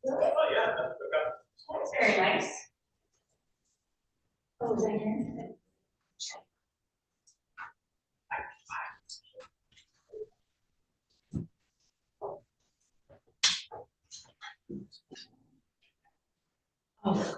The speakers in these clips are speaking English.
Oh, yeah. That's very nice. Oh, is that here? Oh,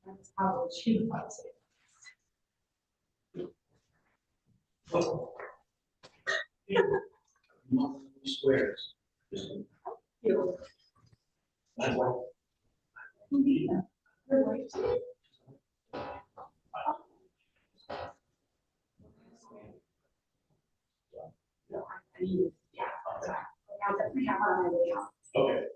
that's how she was. Squares. That's why. Okay.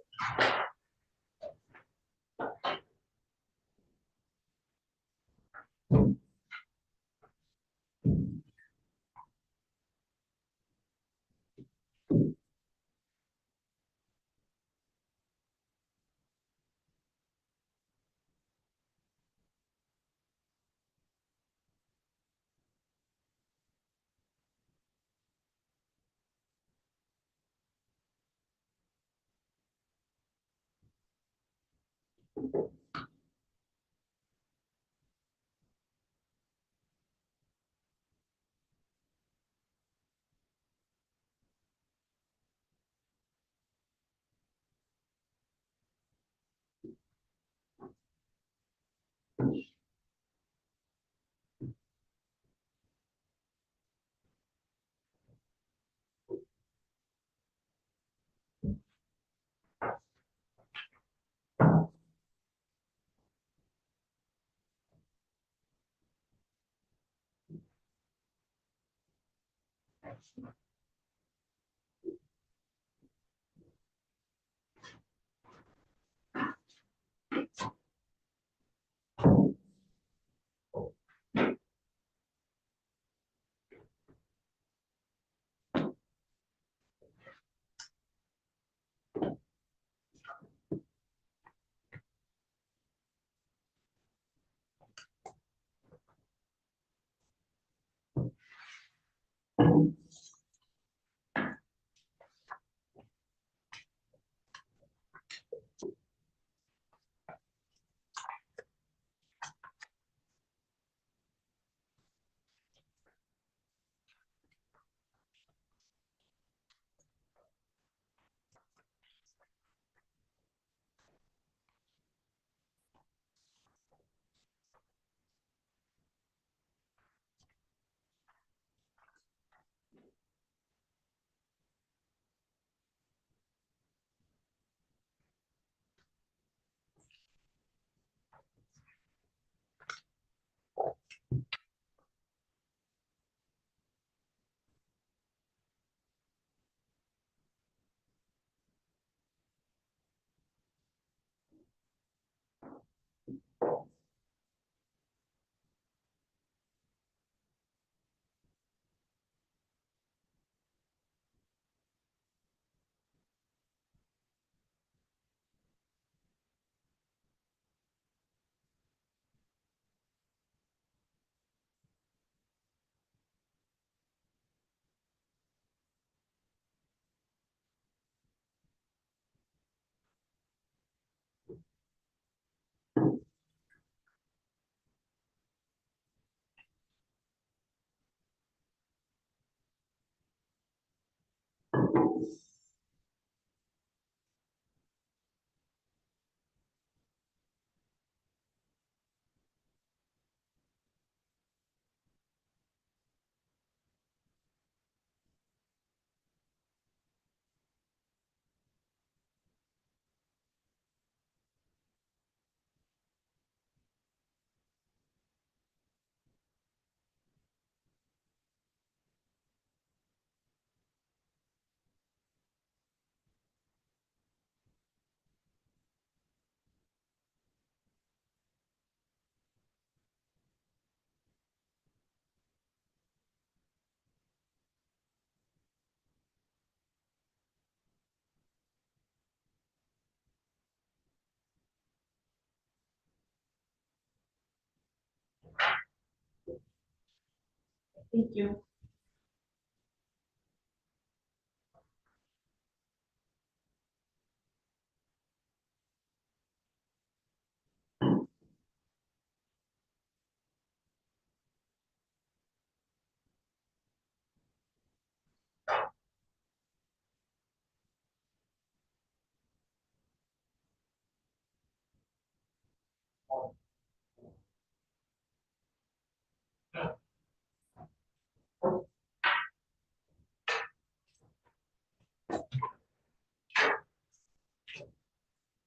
Thank you.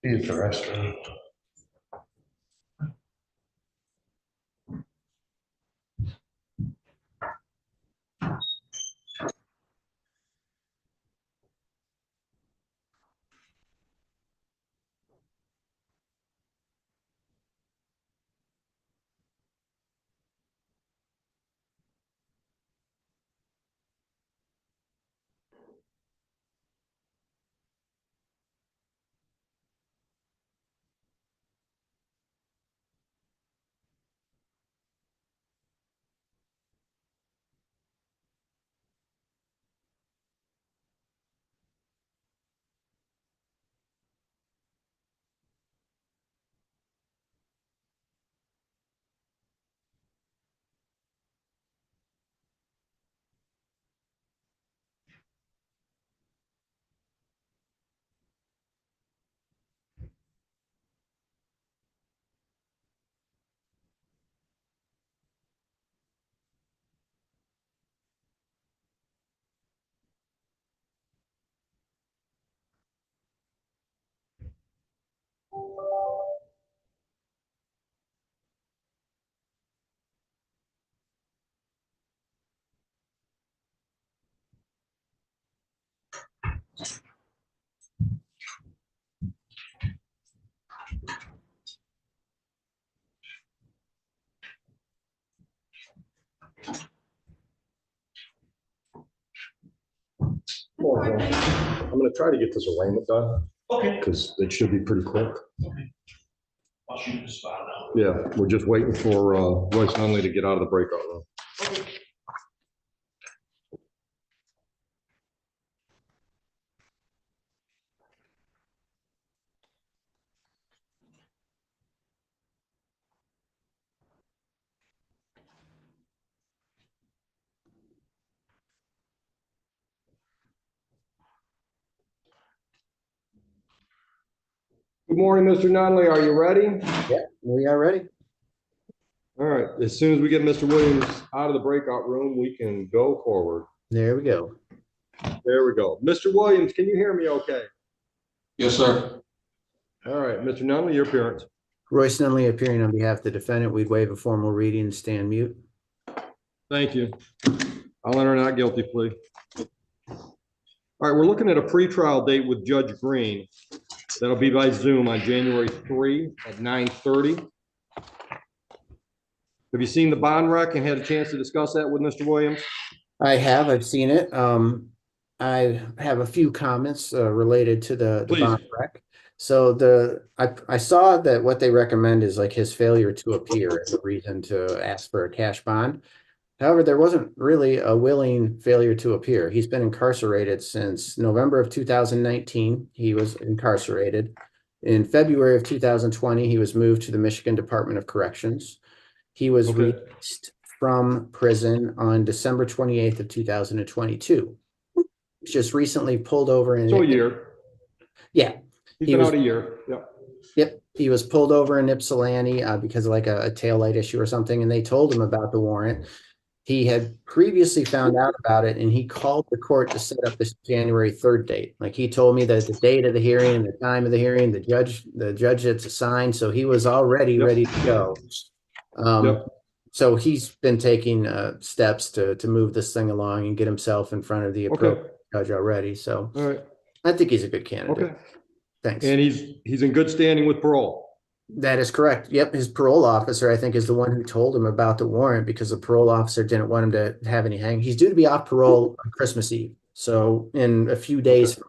Use the restroom. I'm gonna try to get this arraignment done, Okay. because it should be pretty quick. I'll shoot the spot now. Yeah, we're just waiting for Royce Nunley to get out of the breakout room. Good morning, Mr. Nunley. Are you ready? Yeah, we are ready. All right. As soon as we get Mr. Williams out of the breakout room, we can go forward. There we go. There we go. Mr. Williams, can you hear me okay? Yes, sir. All right, Mr. Nunley, your appearance. Royce Nunley appearing on behalf of the defendant. We'd waive a formal reading and stand mute. Thank you. I'll enter not guilty plea. All right, we're looking at a pretrial date with Judge Green. That'll be by Zoom on January 3 at 9:30. Have you seen the bond rec and had a chance to discuss that with Mr. Williams? I've seen it. I have a few comments related to the Please. bond rec. So I saw that what they recommend is like his failure to appear as a reason to ask for a cash bond. However, there wasn't really a willing failure to appear. He's been incarcerated since November of 2019. He was incarcerated. In February of 2020, he was moved to the Michigan Department of Corrections. He was Okay. released from prison on December 28th of 2022. He's just recently pulled over in So a year. Yeah. He's He been was- out a year. Yep. Yep, he was pulled over in Ypsilanti because of like a taillight issue or something, and they told him about the warrant. He had previously found out about it, and he called the court to set up this January 3rd date. Like he told me that the date of the hearing and the time of the hearing, the judge that's assigned, so he was already Yep. ready to go. Yep. So he's been taking steps to move this thing along and get himself in front of the appropriate judge already. So All right. I think he's a good candidate. Okay. Thanks. And he's in good standing with parole. That is correct. Yep. His parole officer, I think, is the one who told him about the warrant because the parole officer didn't want him to have any hang. He's due to be off parole on Christmas Eve. So in a few days.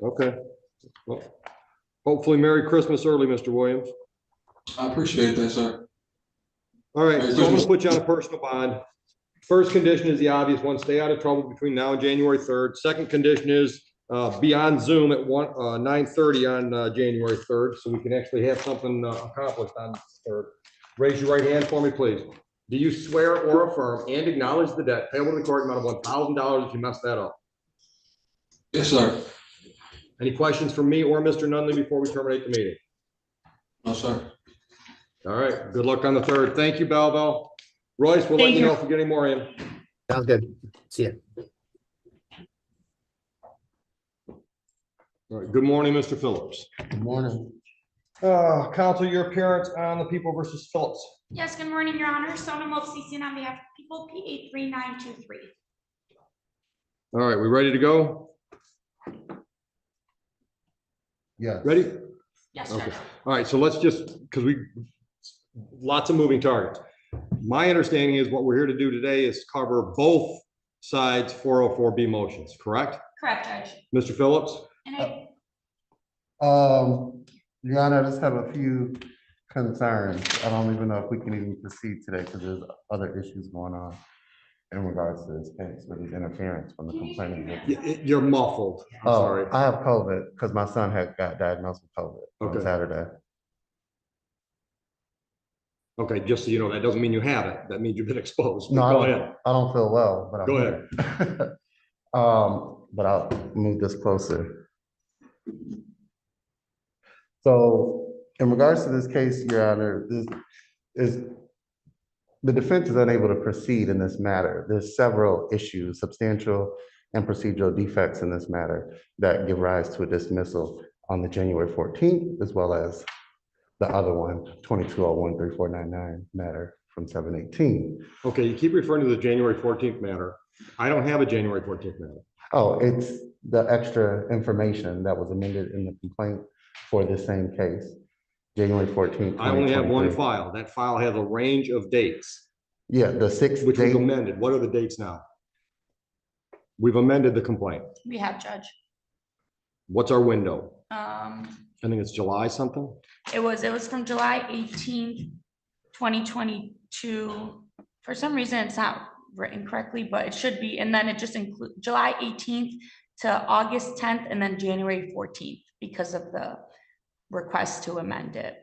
Okay. Well, hopefully Merry Christmas early, Mr. Williams. I appreciate that, sir. All right, Merry so I'm gonna Christmas. put you on a personal bond. First condition is the obvious one, stay out of trouble between now and January 3rd. Second condition is be on Zoom at 9:30 on January 3rd, so we can actually have something accomplished on the 3rd. Raise your right hand for me, please. Do you swear or affirm and acknowledge the debt payable to the court amount of $1,000 if you mess that up? Yes, sir. Any questions from me or Mr. Nunley before we terminate the meeting? No, sir. All right, good luck on the 3rd. Thank you, Belleville. Royce, we'll let you know if we get any more in. Sounds good. See ya. All right, good morning, Mr. Phillips. Good morning. Counsel, your appearance on the People versus Phillips. Yes, good morning, Your Honor. Sona Movsisian on behalf of People, P 83923. All right, we ready to go? Yeah. Ready? Yes, Okay. Judge. All right, so let's just, because lots of moving targets. My understanding is what we're here to do today is cover both sides 404B motions, correct? Correct, Judge. Mr. Phillips? And I, Your Honor, I just have a few concerns. I don't even know if we can even proceed today because there's other issues going on in regards to this case with his interference from the complainant. You're muffled. I'm Oh, sorry. I have COVID because my son got diagnosed with COVID Okay. on Saturday. Okay, just so you know, that doesn't mean you have it. That means you've been exposed. No, Go ahead. I don't feel well, but I'm Go here. But I'll move this closer. So in regards to this case, Your Honor, this is the defense is unable to proceed in this matter. There's several issues, substantial and procedural defects in this matter that give rise to a dismissal on the January 14th, as well as the other one, 2201-3499 matter from 7/18. Okay, you keep referring to the January 14th matter. I don't have a January 14th matter. Oh, it's the extra information that was amended in the complaint for this same case, January 14th. I only have one 2023. file. That file has a range of dates, Yeah, the sixth which was date. amended. What are the dates now? We've amended the complaint. we have, Judge. What's our window? Um, I think it's July something. it was from July 18th, 2022. For some reason, it's not written correctly, but it should be. And then it just includes July 18th to August 10th and then January 14th because of the request to amend it.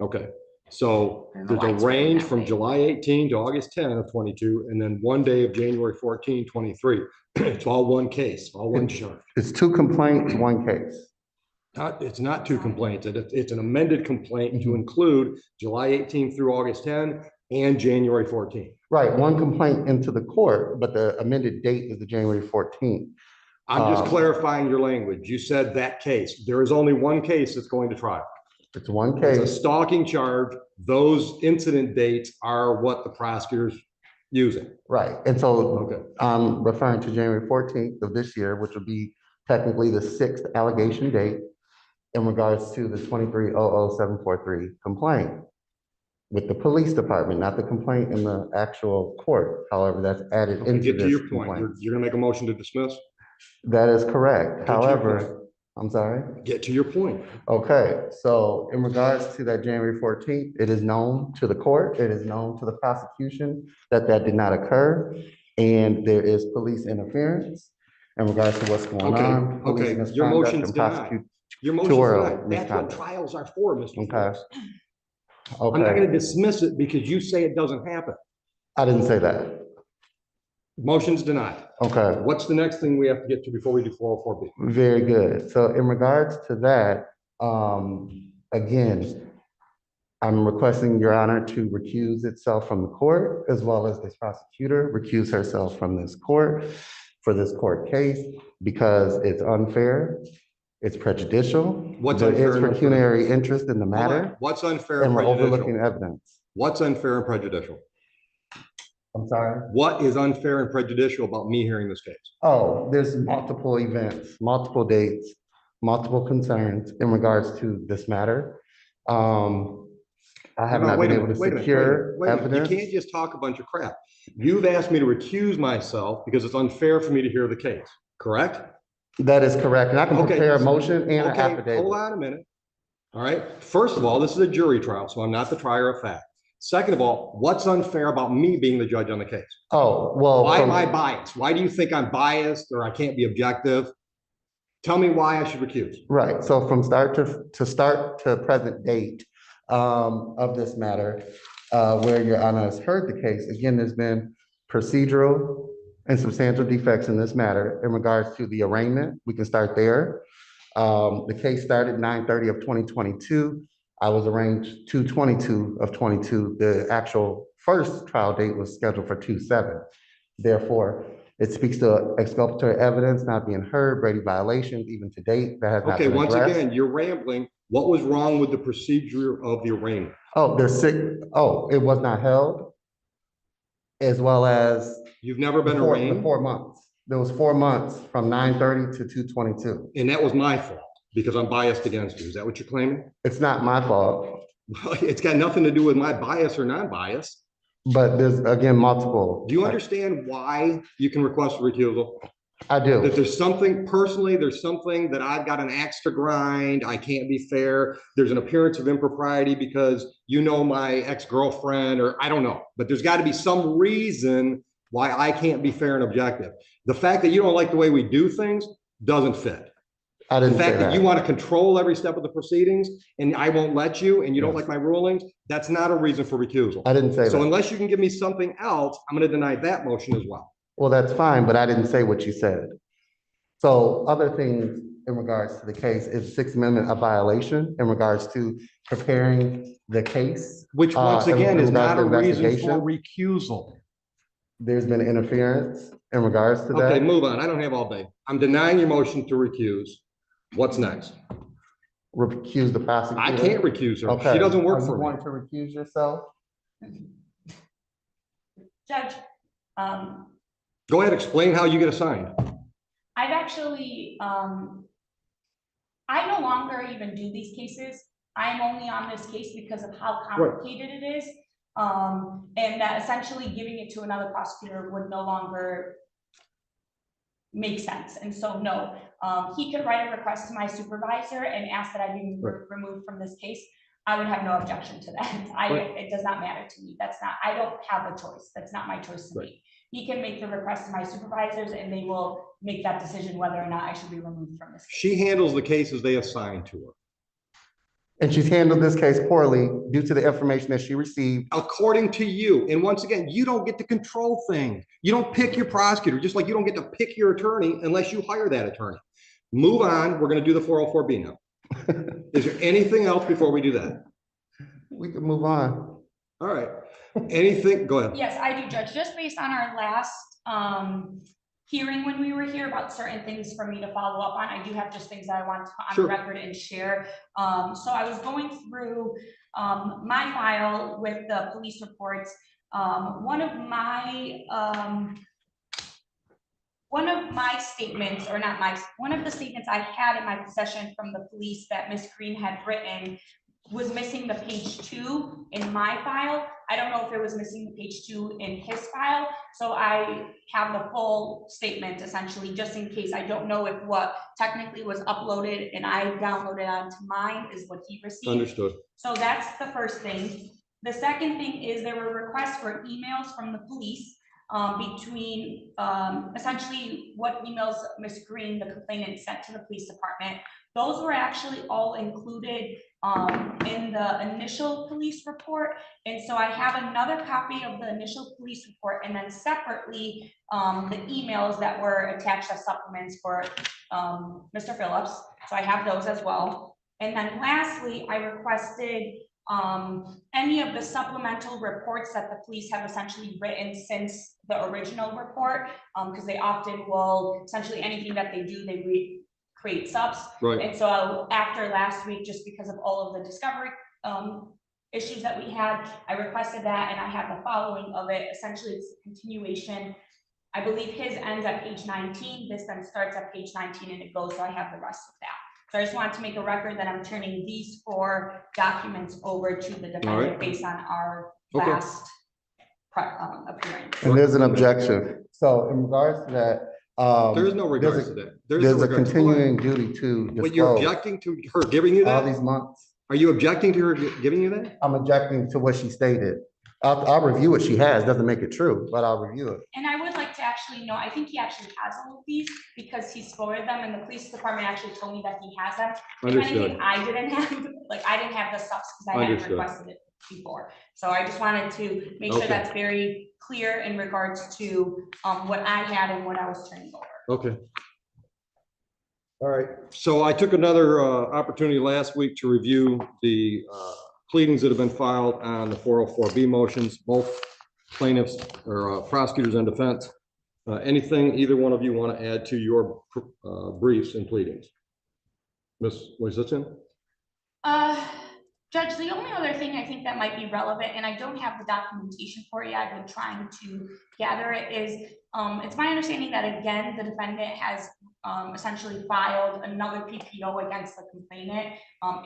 Okay, so I don't know there's why a it's written range that from way. July 18 to August 10 of 22, and then one day of January 14, 23. It's all one case, all one charge. It's two complaints, one case. It's not two complaints. It's an amended complaint to include July 18 through August 10 and January 14. Right, one complaint into the court, but the amended date is the January 14th. I'm just clarifying your language. You said that case. There is only one case that's going to trial. It's one It's a case. stalking charge. Those incident dates are what the prosecutor's using. Right, and so Okay. I'm referring to January 14th of this year, which will be technically the sixth allegation date in regards to the 23-00743 complaint with the police department, not the complaint in the actual court. However, that's added Okay, into get to this your point. complaint. You're gonna make a motion to dismiss? That is correct. to your However, I'm sorry. Get to your point. Okay, so in regards to that January 14th, it is known to the court, it is known to the prosecution that that did not occur. And there is police interference in regards to what's going Okay, on. police okay, your misconduct, motion's and denied. Your motion's prosecutorial denied. That's what misconduct. trials are for, Mr. Okay. Phillips. I'm not Okay, gonna dismiss it because you say it doesn't happen. I didn't say that. Motion's denied. Okay, What's the next thing we have to get to before we do 404B? very good. So in regards to that, again, I'm requesting Your Honor to recuse itself from the court, as well as this prosecutor recuse herself from this court for this court case, because it's unfair, it's prejudicial. What's There unfair is and pecuniary interest in the Hold on. matter, What's unfair and and we're overlooking prejudicial? evidence. What's unfair and prejudicial? I'm sorry? What is unfair and prejudicial about me hearing this case? Oh, there's multiple events, multiple dates, multiple concerns in regards to this matter. I have No, not wait been a able to minute, wait a minute, secure wait a minute. You evidence. can't just talk a bunch of crap. You've asked me to recuse myself because it's unfair for me to hear the case, correct? That is correct, and I can Okay. prepare a motion and an Okay, hold affidavit. on a minute. All right, first of all, this is a jury trial, so I'm not the trier of fact. Second of all, what's unfair about me being the judge on the case? Oh, well. Why am I biased? Why do you think I'm biased or I can't be objective? Tell me why I should recuse. Right, so from start to present date of this matter, where Your Honor has heard the case, again, there's been procedural and substantial defects in this matter in regards to the arraignment. We can start there. The case started 9/30 of 2022. I was arraigned 2/22 of 22. The actual first trial date was scheduled for 2/7. Therefore, it speaks to exculpatory evidence not being heard, Brady violations, even to date, that has not Okay, been once addressed. again, you're rambling. What was wrong with the procedure of the arraignment? Oh, it was not held, as well as You've never been the arraigned, 4 months. There was 4 months from 9/30 to 2/22. and that was my fault because I'm biased against you. Is that what you're claiming? It's not my fault, Well, it's got nothing to do with my bias or non-bias. but there's, again, multiple. Do you understand why you can request a recusal? I do. That there's something personally, there's something that I've got an axe to grind. I can't be fair. There's an appearance of impropriety because you know my ex-girlfriend, or I don't know, but there's got to be some reason why I can't be fair and objective. The fact that you don't like the way we do things doesn't fit. I The didn't say fact that you that. want to control every step of the proceedings and I won't let you, and you don't like my rulings, that's not a reason for recusal. I didn't say So that. unless you can give me something else, I'm going to deny that motion as well. Well, that's fine, but I didn't say what you said. So other things in regards to the case, is Sixth Amendment a violation in regards to preparing the case? Which once in again is regards not to a reason for investigation? recusal. There's been interference in regards to Okay, that? move on. I don't have all day. I'm denying your motion to recuse. What's next? Recuse the prosecutor? I can't recuse her. Okay. She doesn't work Are for you me. going to recuse yourself? Judge, Go ahead, explain how you get assigned. I've actually, I no longer even do these cases. I'm only on this case because of how complicated it is. And that essentially giving it to another prosecutor would no longer make sense. And so, no, he could write a request to my supervisor and ask that I be removed from this case. I would have no objection to that. It does not matter to me. I don't have a choice. That's not my choice to make. He can make the request to my supervisors and they will make that decision whether or not I should be removed from this case. She handles the cases they assign to her. And she's handled this case poorly due to the information that she received. According to you. And once again, you don't get to control things. You don't pick your prosecutor, just like you don't get to pick your attorney unless you hire that attorney. Move on. We're going to do the 404B now. Is there anything else before we do that? We can move on. All right. Anything? Go ahead. Yes, I do, Judge. Just based on our last hearing when we were here about certain things for me to follow up on, I do have just things that I want to on the record and share. So I was going through my file with the police reports. One of my statements, or not my, one of the statements I had in my possession from the police that Ms. Green had written was missing the page 2 in my file. I don't know if it was missing the page 2 in his file. So I have the full statement essentially, just in case. I don't know if what technically was uploaded and I downloaded onto mine is what he received. Understood. So that's the first thing. The second thing is there were requests for emails from the police between essentially what emails Ms. Green, the complainant, sent to the police department. Those were actually all included in the initial police report. And so I have another copy of the initial police report, and then separately the emails that were attached as supplements for Mr. Phillips. So I have those as well. And then lastly, I requested any of the supplemental reports that the police have essentially written since the original report, because they often will, essentially anything that they do, they create subs. Right. And so after last week, just because of all of the discovery issues that we had, I requested that, and I have the following of it. Essentially, it's a continuation. I believe his ends at page 19. This then starts at page 19 and it goes, so I have the rest of that. So I just wanted to make a record that I'm turning these 4 documents over to the defendant based on our last appearance. And there's an objection. So in regards to that, There is no regards to that. there's no a regards. continuing duty to But you're disclose objecting to her giving you all that? these months. Are you objecting to her giving you that? I'm objecting to what she stated. I'll review what she has, doesn't make it true, but I'll review it. And I would like to actually know, I think he actually has all of these because he's forwarded them and the police department actually told me that he has them. If Understood. anything, I didn't have, like, I didn't have the stuff because I hadn't Understood. requested it before. So I just wanted to make sure Okay. that's very clear in regards to what I had and what I was turning over. Okay. All right, so I took another opportunity last week to review the pleadings that have been filed on the 404B motions, both plaintiffs or prosecutors and defense. Anything either one of you want to add to your briefs and pleadings? Ms. Wojcicki? Judge, the only other thing I think that might be relevant, and I don't have the documentation for you, I've been trying to gather it, is it's my understanding that again, the defendant has essentially filed another PPO against the complainant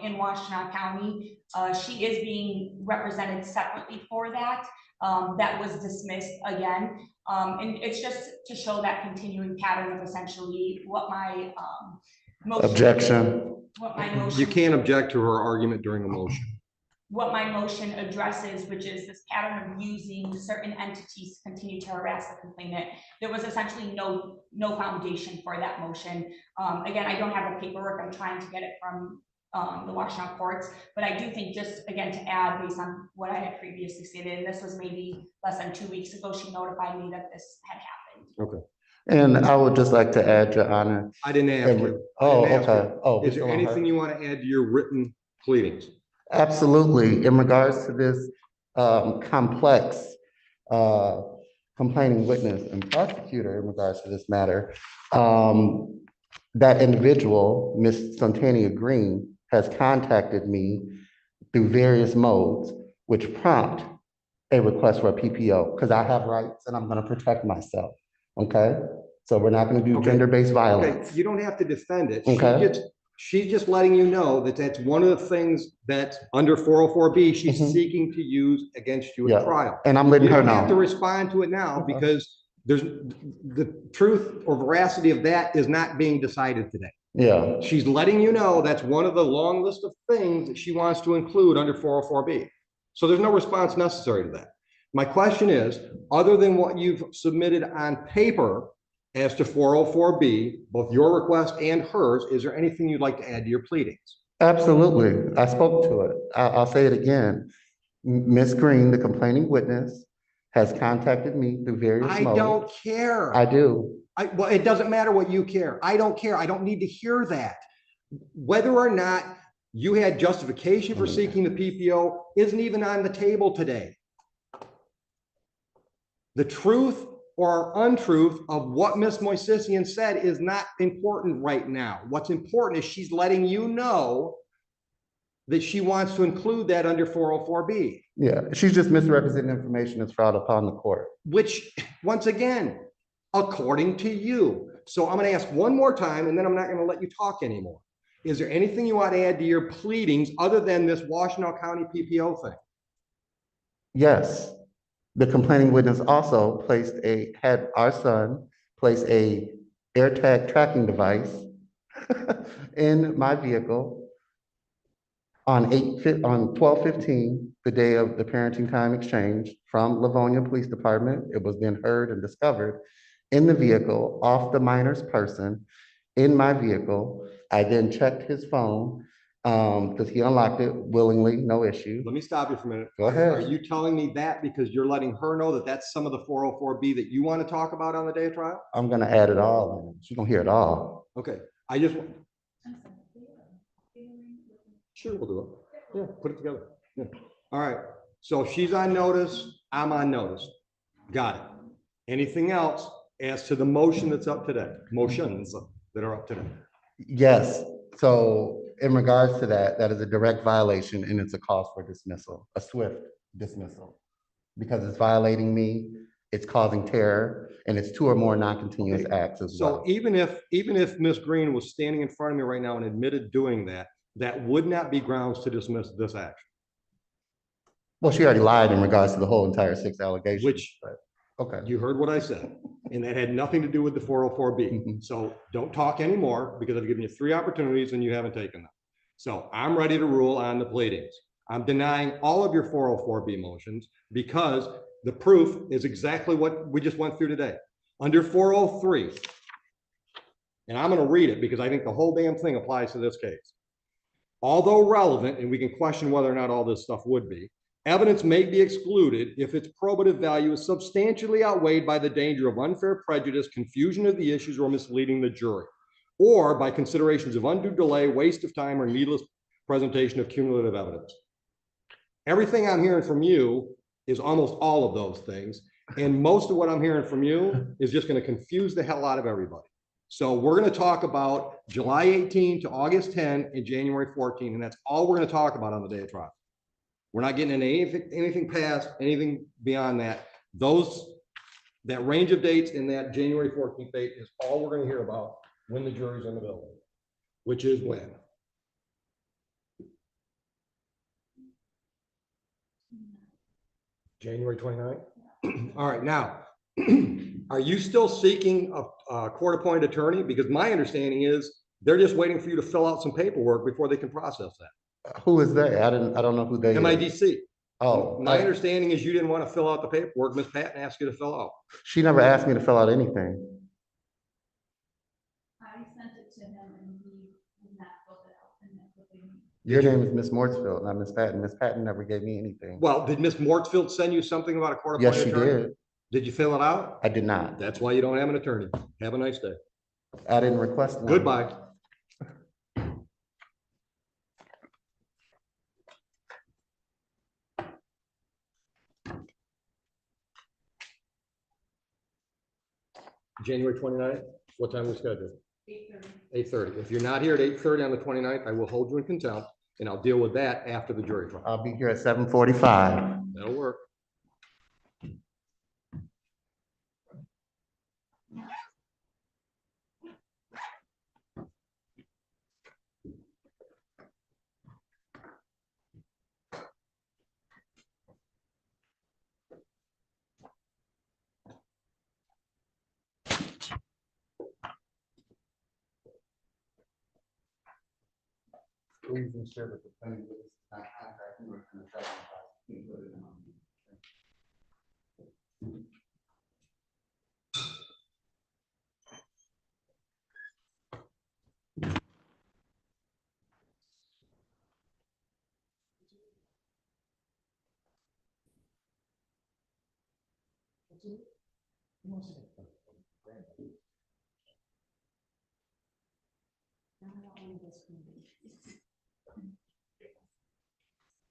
in Washtenaw County. She is being represented separately for that. That was dismissed again. And it's just to show that continuing pattern of essentially what my motion. Objection. What my motion. You can't object to her argument during a motion. What my motion addresses, which is this pattern of using certain entities to continue to harass the complainant. There was essentially no foundation for that motion. Again, I don't have the paperwork. I'm trying to get it from the Washtenaw courts, but I do think just again to add based on what I had previously stated, and this was maybe less than 2 weeks ago, she notified me that this had happened. Okay. And I would just like to add, Your Honor. I didn't ask you. Oh, I didn't ask okay. you. Oh, Is there anything you want to add to your written pleadings? absolutely. In regards to this complex complaining witness and prosecutor in regards to this matter, that individual, Ms. Santania Green, has contacted me through various modes, which prompt a request for a PPO, because I have rights and I'm going to protect myself. Okay? So we're not going to do Okay. gender-based Okay, violence. you don't have to defend it. Okay. She's just letting you know that that's one of the things that's under 404B she's Mhm. seeking to use against you Yeah. at trial. And I'm You letting her don't have to know. respond to it now Okay. because there's the truth or veracity of that is not being decided today. Yeah. She's letting you know that's one of the long list of things that she wants to include under 404B. So there's no response necessary to that. My question is, other than what you've submitted on paper as to 404B, both your request and hers, is there anything you'd like to add to your pleadings? Absolutely. I spoke to it. I'll say it again. Ms. Green, the complaining witness, has contacted me through various I modes. don't care. I do. Well, it doesn't matter what you care. I don't care. I don't need to hear that. Whether or not you had justification for seeking the PPO isn't even on the table today. The truth or untruth of what Ms. Moisisian said is not important right now. What's important is she's letting you know that she wants to include that under 404B. Yeah, she's just misrepresenting information that's filed upon the court. Which, once again, according to you. So I'm going to ask one more time, and then I'm not going to let you talk anymore. Is there anything you want to add to your pleadings other than this Washtenaw County PPO thing? Yes, the complaining witness also had our son place a AirTag tracking device in my vehicle on 12/15, the day of the parenting time exchange from Livonia Police Department. It was then heard and discovered in the vehicle off the minor's person in my vehicle. I then checked his phone because he unlocked it willingly, no issue. Let me stop you for a minute. Go ahead. Are you telling me that because you're letting her know that that's some of the 404B that you want to talk about on the day of trial? I'm gonna add it all in. She's gonna hear it all. Okay, I just. Sure, we'll do it. Yeah, put it together. Yeah. All right, so she's on notice, I'm on notice. Got it. Anything else as to the motion that's up today? Motions that are up today? Yes, so in regards to that, that is a direct violation and it's a cause for dismissal, a swift dismissal. Because it's violating me, it's causing terror, and it's 2 or more non-continuous acts as well. So even if Ms. Green was standing in front of me right now and admitted doing that, that would not be grounds to dismiss this action. Well, she already lied in regards to the whole entire 6 allegations. Which, but, okay. you heard what I said, and that had nothing to do with the 404B. Mhm. So don't talk anymore because I've given you 3 opportunities and you haven't taken them. So I'm ready to rule on the pleadings. I'm denying all of your 404B motions because the proof is exactly what we just went through today. Under 403, and I'm going to read it because I think the whole damn thing applies to this case. Although relevant, and we can question whether or not all this stuff would be, evidence may be excluded if its probative value is substantially outweighed by the danger of unfair prejudice, confusion of the issues, or misleading the jury, or by considerations of undue delay, waste of time, or needless presentation of cumulative evidence. Everything I'm hearing from you is almost all of those things. And most of what I'm hearing from you is just going to confuse the hell out of everybody. So we're going to talk about July 18 to August 10 and January 14, and that's all we're going to talk about on the day of trial. We're not getting into anything past, anything beyond that. That range of dates in that January 14th date is all we're going to hear about when the jury's in the building, which is when? January 29th? All right, now, are you still seeking a court-appointed attorney? Because my understanding is they're just waiting for you to fill out some paperwork before they can process that. Who is they? I don't know who they is. MIDC. Oh, My understanding is you didn't want to fill out the paperwork Ms. Patton asked you to fill out. she never asked me to fill out anything. I sent it to him and he did not fill it out and that's what they need. Your name is Miss Mortsfield, not Miss Patton. Miss Patton never gave me anything. Well, did Ms. Mortsfield send you something about a court-appointed Yes, she attorney? did. Did you fill it out? I did not. That's why you don't have an attorney. Have a nice day. I didn't request one. Goodbye. January 29th, what time we scheduled? 8:30. 8:30. If you're not here at 8:30 on the 29th, I will hold you in contempt and I'll deal with that after the jury trial. I'll be here at 7:45. That'll work. Please ensure that the defendant is not contracting with an attorney.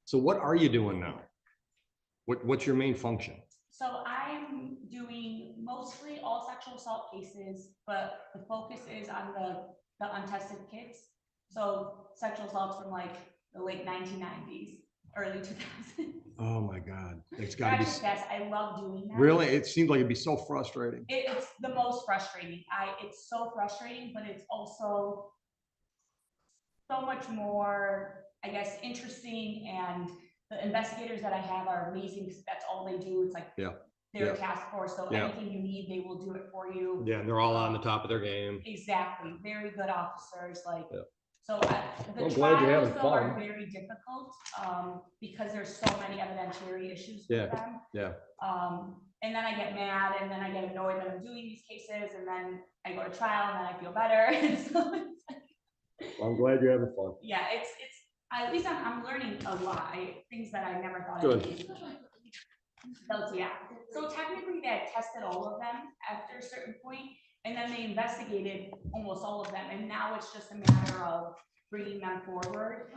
So what are you doing now? What's your main function? So I'm doing mostly all sexual assault cases, but the focus is on the untested kids. So sexual assaults from like the late 1990s, early 2000s. Oh my God, it's gotta be. Yes, I love doing that. Really? It seems like it'd be so frustrating. It's the most frustrating. It's so frustrating, but it's also so much more, I guess, interesting, and the investigators that I have are amazing because that's all they do. It's like they're a task force, so anything you need, they will do it for you. Yeah, and they're all on the top of their game. Exactly, very good officers. Like, so the I'm glad you're trials having though fun. are very difficult because there's so many evidentiary issues with them. Yeah. And then I get mad, and then I get annoyed that I'm doing these cases, and then I go to trial, and then I feel better. So it's like, Well, I'm glad you're having fun. yeah, it's at least I'm learning a lot. Things that I never thought Good. I'd do. So yeah, so technically they had tested all of them after a certain point, and then they investigated almost all of them, and now it's just a matter of bringing them forward.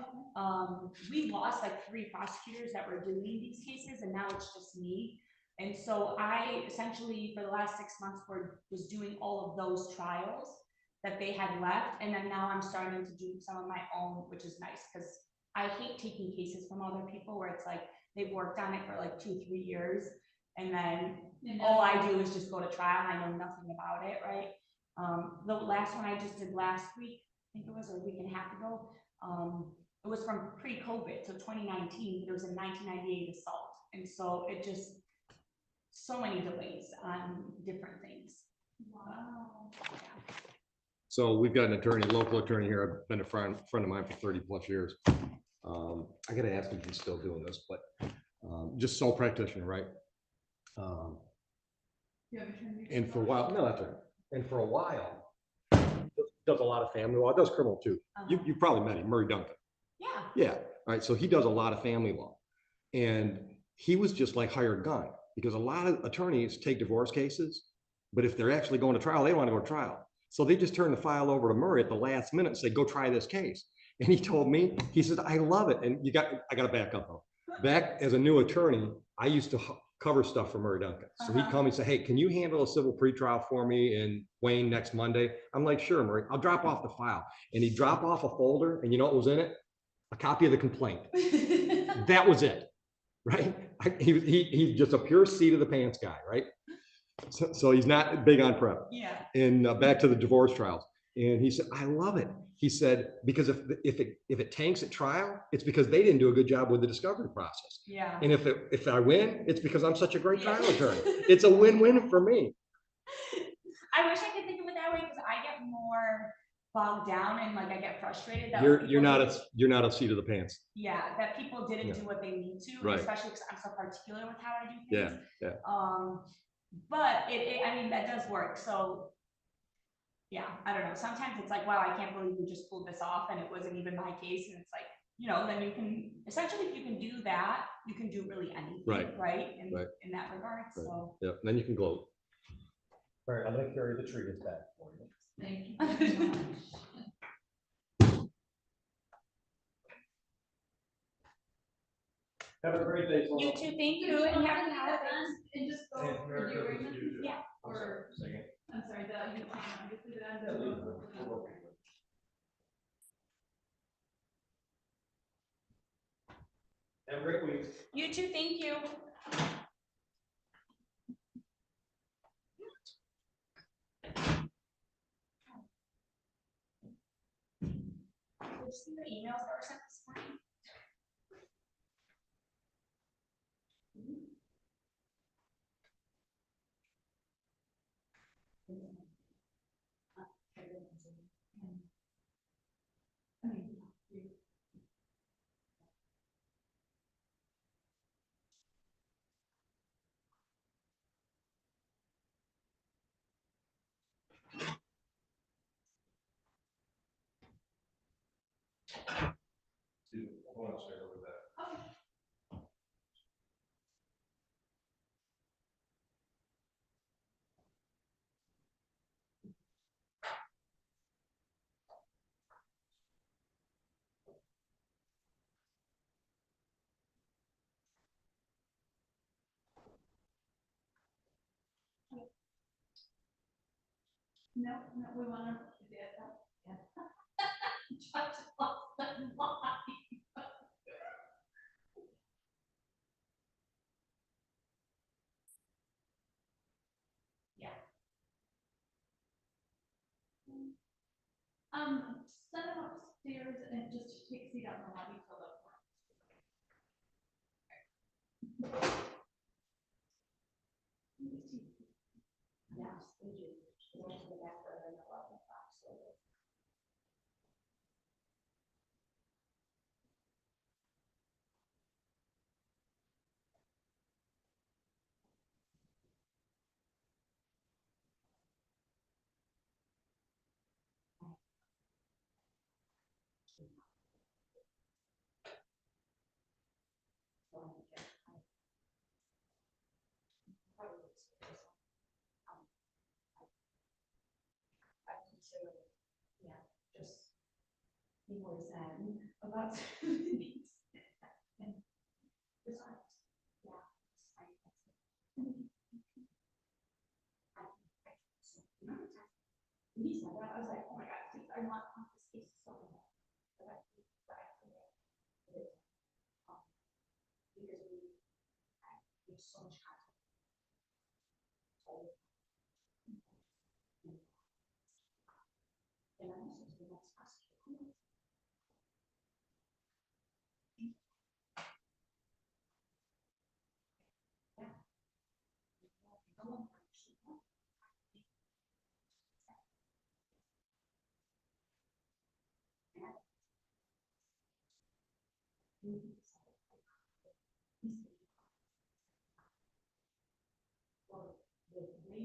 We lost like 3 prosecutors that were doing these cases, and now it's just me. And so I essentially, for the last 6 months, was doing all of those trials that they had left. And then now I'm starting to do some of my own, which is nice because I hate taking cases from other people where it's like they've worked on it for like 2-3 years. And then all I do is just go to trial and I know nothing about it, right? The last one I just did last week, I think it was a week and a half ago. It was from pre-COVID, so 2019, but it was a 1998 assault. And so it just, so many delays on different things. Wow. Yeah. So we've got an attorney, local attorney here. I've been a friend of mine for 30+ years. I I gotta ask him if he's still doing this, but just sole practitioner, right? And for a while, no, that's right. And for a while, does a lot of family law, does criminal too. You probably met him, Murray Duncan. Yeah. Yeah, all right, so he does a lot of family law. And he was just like hired gun, because a lot of attorneys take divorce cases, but if they're actually going to trial, they want to go to trial. So they just turn the file over to Murray at the last minute and say, go try this case. And he told me, he said, I love it. And I got to back up though. Back as a new attorney, I used to cover stuff for Murray Duncan. So he'd call me and say, hey, can you handle a civil pretrial for me in Wayne next Monday? I'm like, sure, Murray, I'll drop off the file. And he'd drop off a folder, and you know what was in it? A copy of the complaint. That was it, right? He's just a pure seat of the pants guy, right? So he's not big on prep. Yeah. And back to the divorce trials. And he said, I love it. He said, because if it tanks at trial, it's because they didn't do a good job with the discovery process. Yeah. And if I win, it's because I'm such a great trial attorney. It's a win-win for me. I wish I could think of it that way, because I get more bogged down and like I get frustrated that You're not a seat of the pants. yeah, that people didn't Yeah. do what they need to, Right. especially because I'm so particular with how I do Yeah, things. yeah. But I mean, that does work. So yeah, I don't know. Sometimes it's like, wow, I can't believe we just pulled this off and it wasn't even my case. And it's like, you know, then you can essentially, if you can do that, you can do really anything, Right. right? In that regard. Right. So Yeah, and then you can gloat. All right, I'm gonna carry the tree back for you. Thank you very much. Have a great day. you too, thank you, and happy holidays. And just go And for Merry the Christmas agreement, to you, too. yeah, I'm or, sorry, second. I'm sorry, you can't, just leave it as Yeah, a. leave it. Have a great week. You too, thank you. Did you see the emails that were sent this morning? Hold on a second with that. No, we wanna. Yeah. Just lost the line. Send them upstairs and just take a seat out in the lobby till the. Yeah, just he was about these. And besides, yeah. He said that, I was like, oh my god, I want this case so bad. But I think that I forget. Because we have so much content. And I'm also to the next prosecutor. Oh,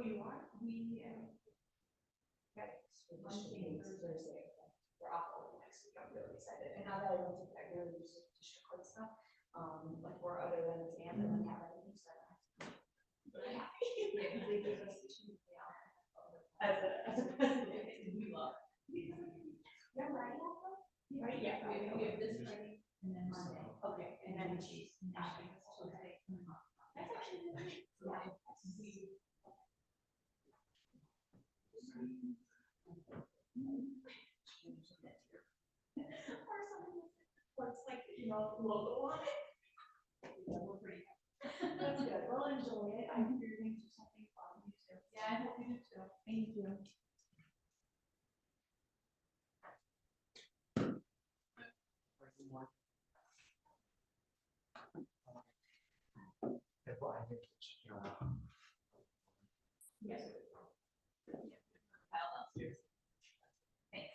you are? We, Monday and Thursday. We're off all next week. I'm really excited. And now that I went to, I really use district court stuff, like we're other than exam and we have everything set up. Really happy. Yeah, because they gave us the Tuesday off. As a president, we love. Yeah, right. Right, yeah, we have this Friday and then Monday. Okay, and then she's. That's actually. Yeah. Or something that's like, local one. We're pretty. That's good. We'll enjoy it. I hope you're going to do something fun. You too. Yeah, I hope you do too. Thank you. Yes. File downstairs. Thanks.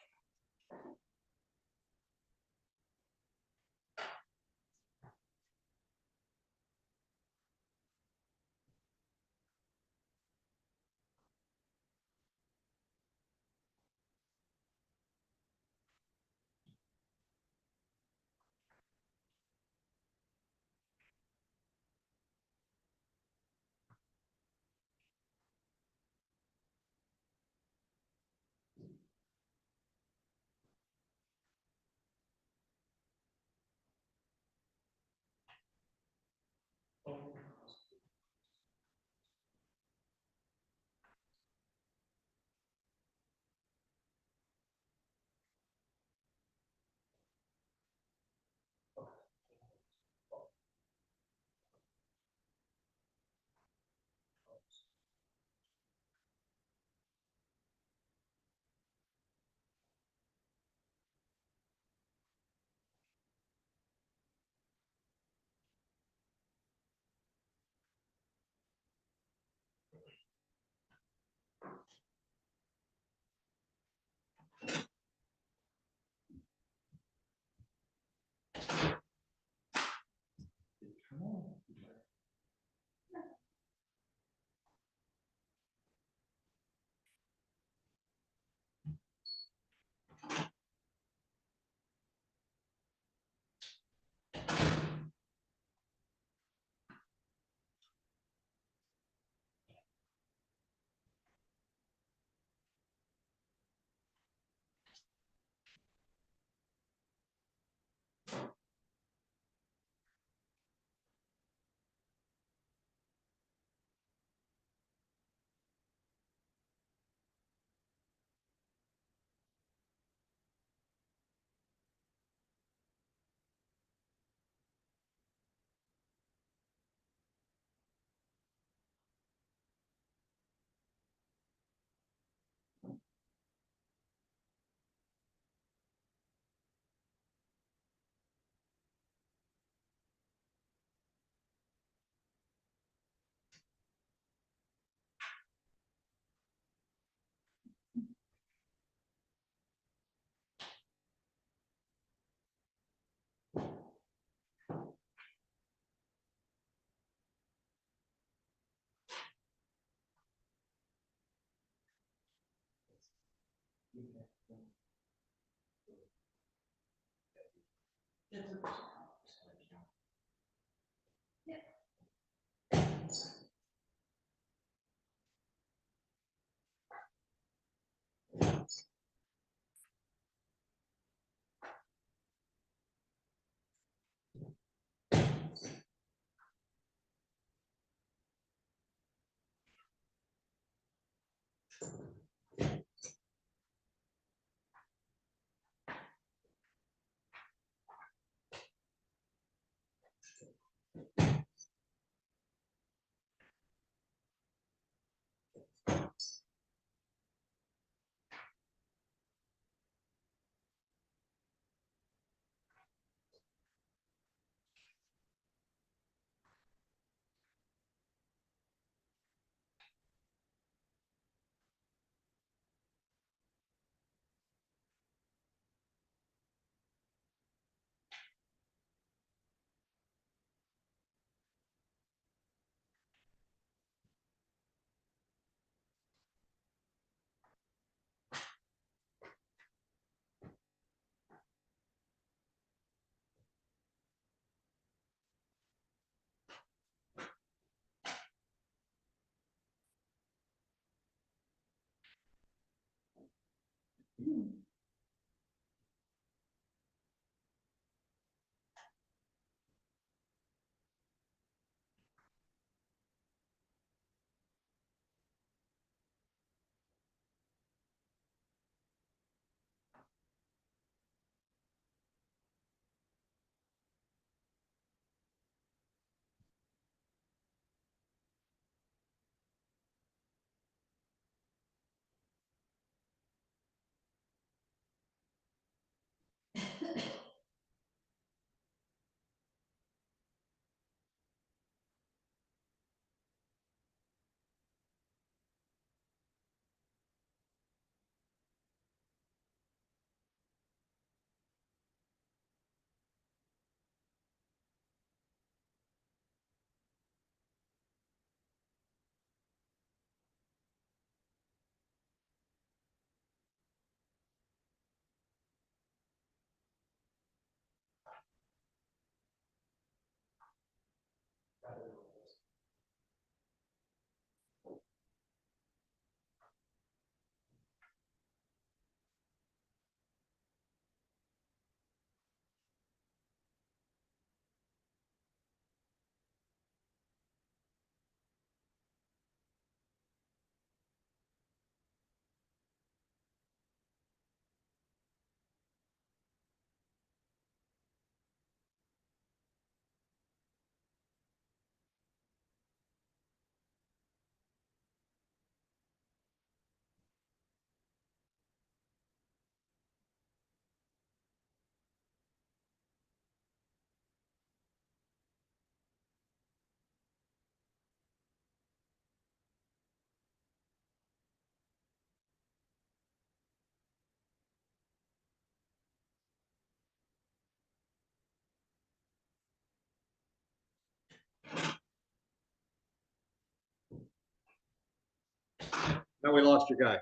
Now we lost your guy.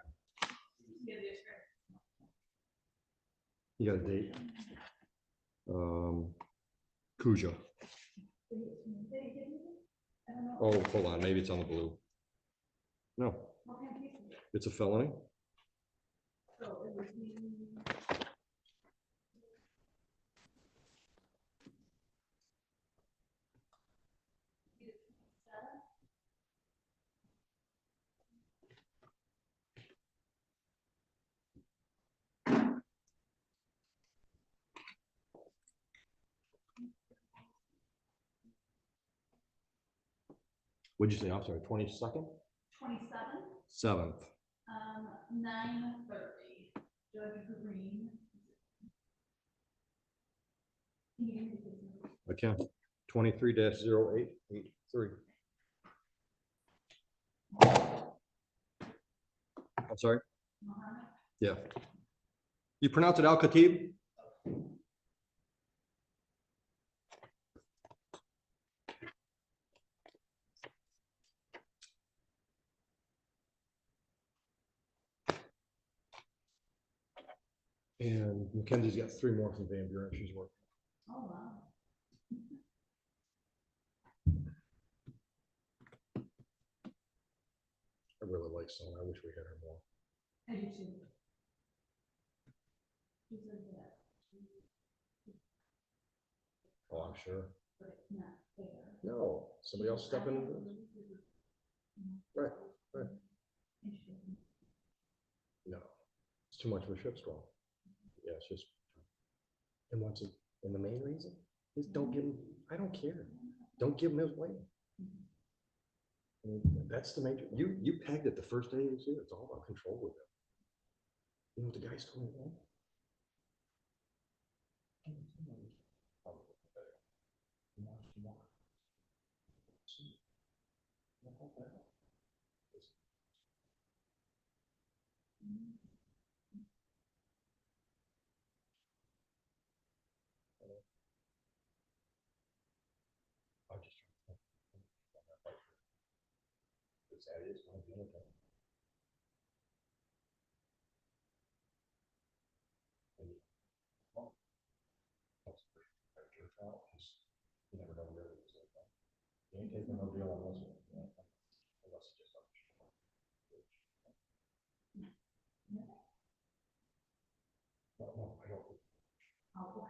You got a date? Kuja. Oh, hold on, maybe it's on the blue. No, it's a felony. What'd you say? I'm sorry, 22nd? 27th, 7th. 9:30, Judge Green. Okay, 23-0883. I'm sorry? Yeah. You pronounce it Al-Khatib? And Mackenzie's got 3 more from Van Buren she's working. Oh, wow. I really like Sona. I wish we had her more. I do too. She said that, Oh, I'm sure. but it's not fair. No, somebody else step in. Right, right. No, it's too much of a shitstorm. Yeah, it's just. And what's it, and the main reason is don't give him, I don't care. Don't give him his way. I mean, that's the major, you pegged it the first day he was here. It's all about control with him. You know what the guys told me? I'm just trying to think. Because that is one of the other things. You never know where it is. You ain't taking no deal on this one. Unless it's just. No, I don't. Oh,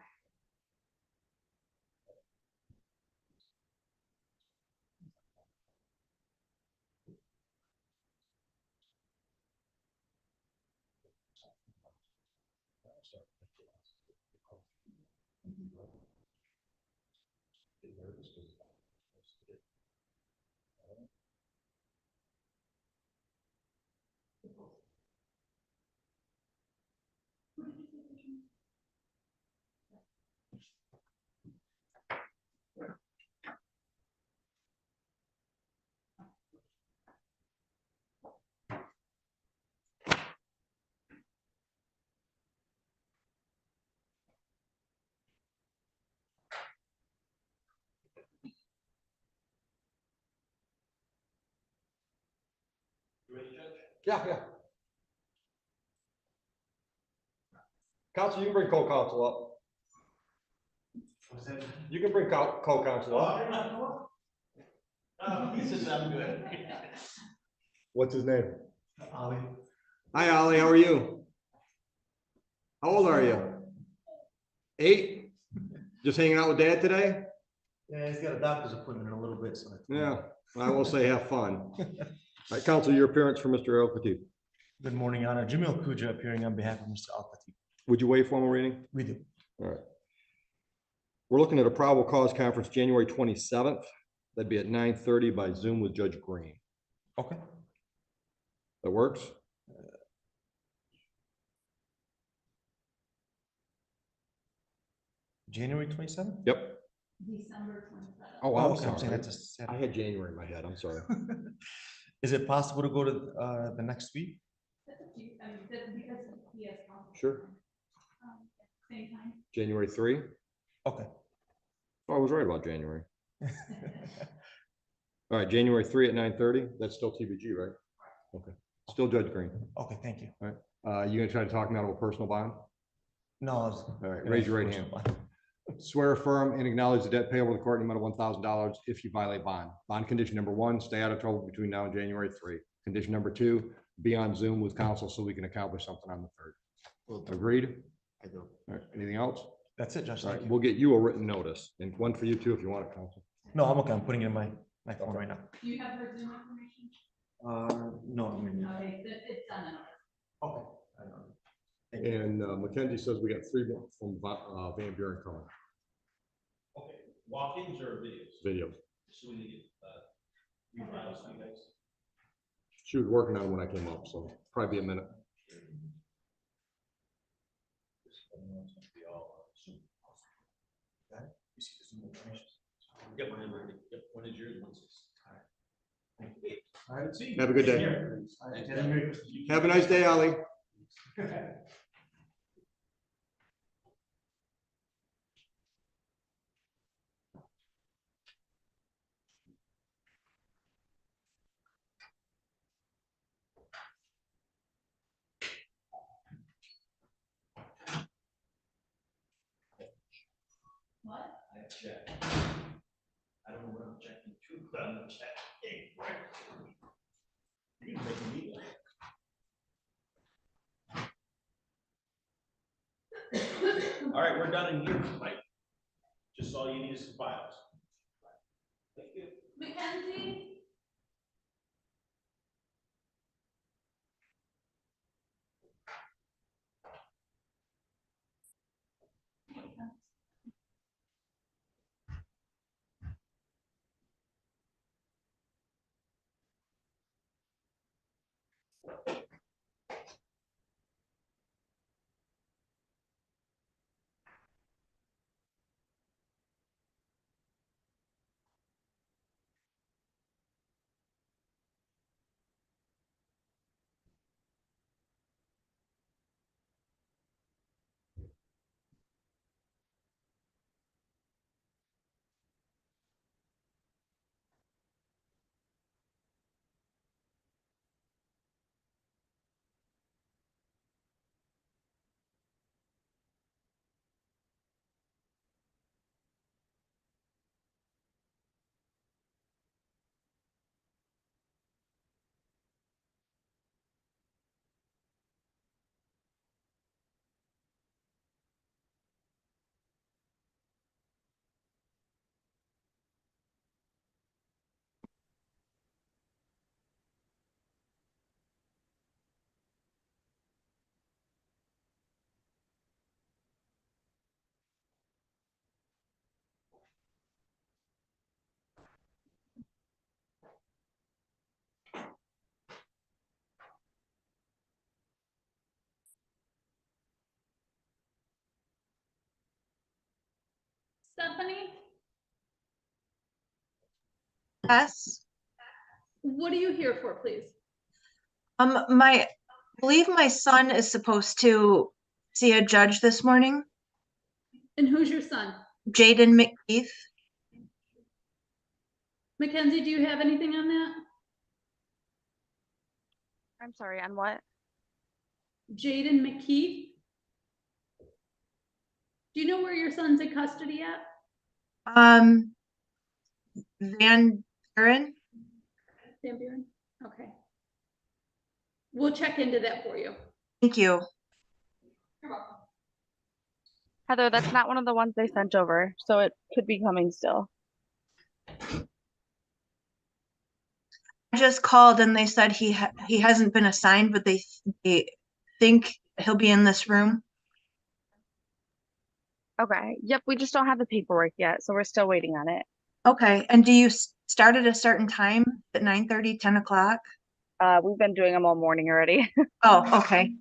Yeah. Counsel, you can bring co-counsel up. You can bring co-counsel up. He says I'm good. What's his name? Ollie. Hi, Ollie, how are you? How old are you? 8? Just hanging out with Dad today? Yeah, he's got a doctor's appointment in a little bit, so. Yeah, I will say have fun. All right, counsel, your appearance for Mr. El-Khatib. Good morning, Your Honor. Jamil Kuja appearing on behalf of Mr. Al-Khatib. Would you waive formal reading? We do. All right. We're looking at a probable cause conference January 27th. That'd be at 9:30 by Zoom with Judge Green. Okay. That works? January 27th? Yep. December 27th. Oh, Oh, I'm okay, I'm saying sorry. that's a I Saturday. had January in my head. I'm sorry. Is it possible to go to the next week? That's up to you. I mean, because he has. Sure. Same time. January 3? Okay. Oh, I was right about January. All right, January 3 at 9:30. That's still TBG, right? Okay. Still Judge Green. Okay, thank you. You gonna try to talk me out of a personal bond? No, I was. All right, raise your right hand. Swear, affirm, and acknowledge the debt payable to the court in the amount of $1,000 if you violate bond. Bond condition number 1, stay out of trouble between now and January 3. Condition number 2, be on Zoom with counsel so we can accomplish something on the 3rd. Agreed? I do. All right, anything else? That's it, Judge. All Thank right, you. we'll get you a written notice and one for you too if you want it, counsel. No, I'm okay. I'm putting it in my phone right now. Do you have her Zoom information? No, I mean. Okay, it's done. Okay. I know. Thank you. And Mackenzie says we got 3 more from Van Buren coming. Okay, walk-ins or videos? Videos. So we need to get, refiles for you guys. She was working on it when I came up, so probably be a minute. You see the Zoom information? Get mine ready. Yep, one is yours, one's his. All right. All right, see. Have a good day. All right, Merry Christmas. Have a nice day, Ollie. check. I don't know what I'm checking to, but I'm checking. You're making me laugh. All right, we're done in here, Mike. Just all you need is some files. Thank you. Mackenzie? Stephanie, Yes, what are you here for, please? I believe my son is supposed to see a judge this morning, And who's your son? Jaden McKeith. Mackenzie, do you have anything on that? I'm sorry, on what? Jaden McKeith? Do you know where your son's in custody at? Van Buren. Van Buren? Okay. We'll check into that for you. Thank you. You're welcome. Heather, that's not one of the ones they sent over, so it could be coming still. I just called and they said he hasn't been assigned, but they think he'll be in this room. Okay, yep, we just don't have the paperwork yet, so we're still waiting on it. Okay, and do you start at a certain time at 9:30, 10 o'clock? We've been doing them all morning already. Oh, okay.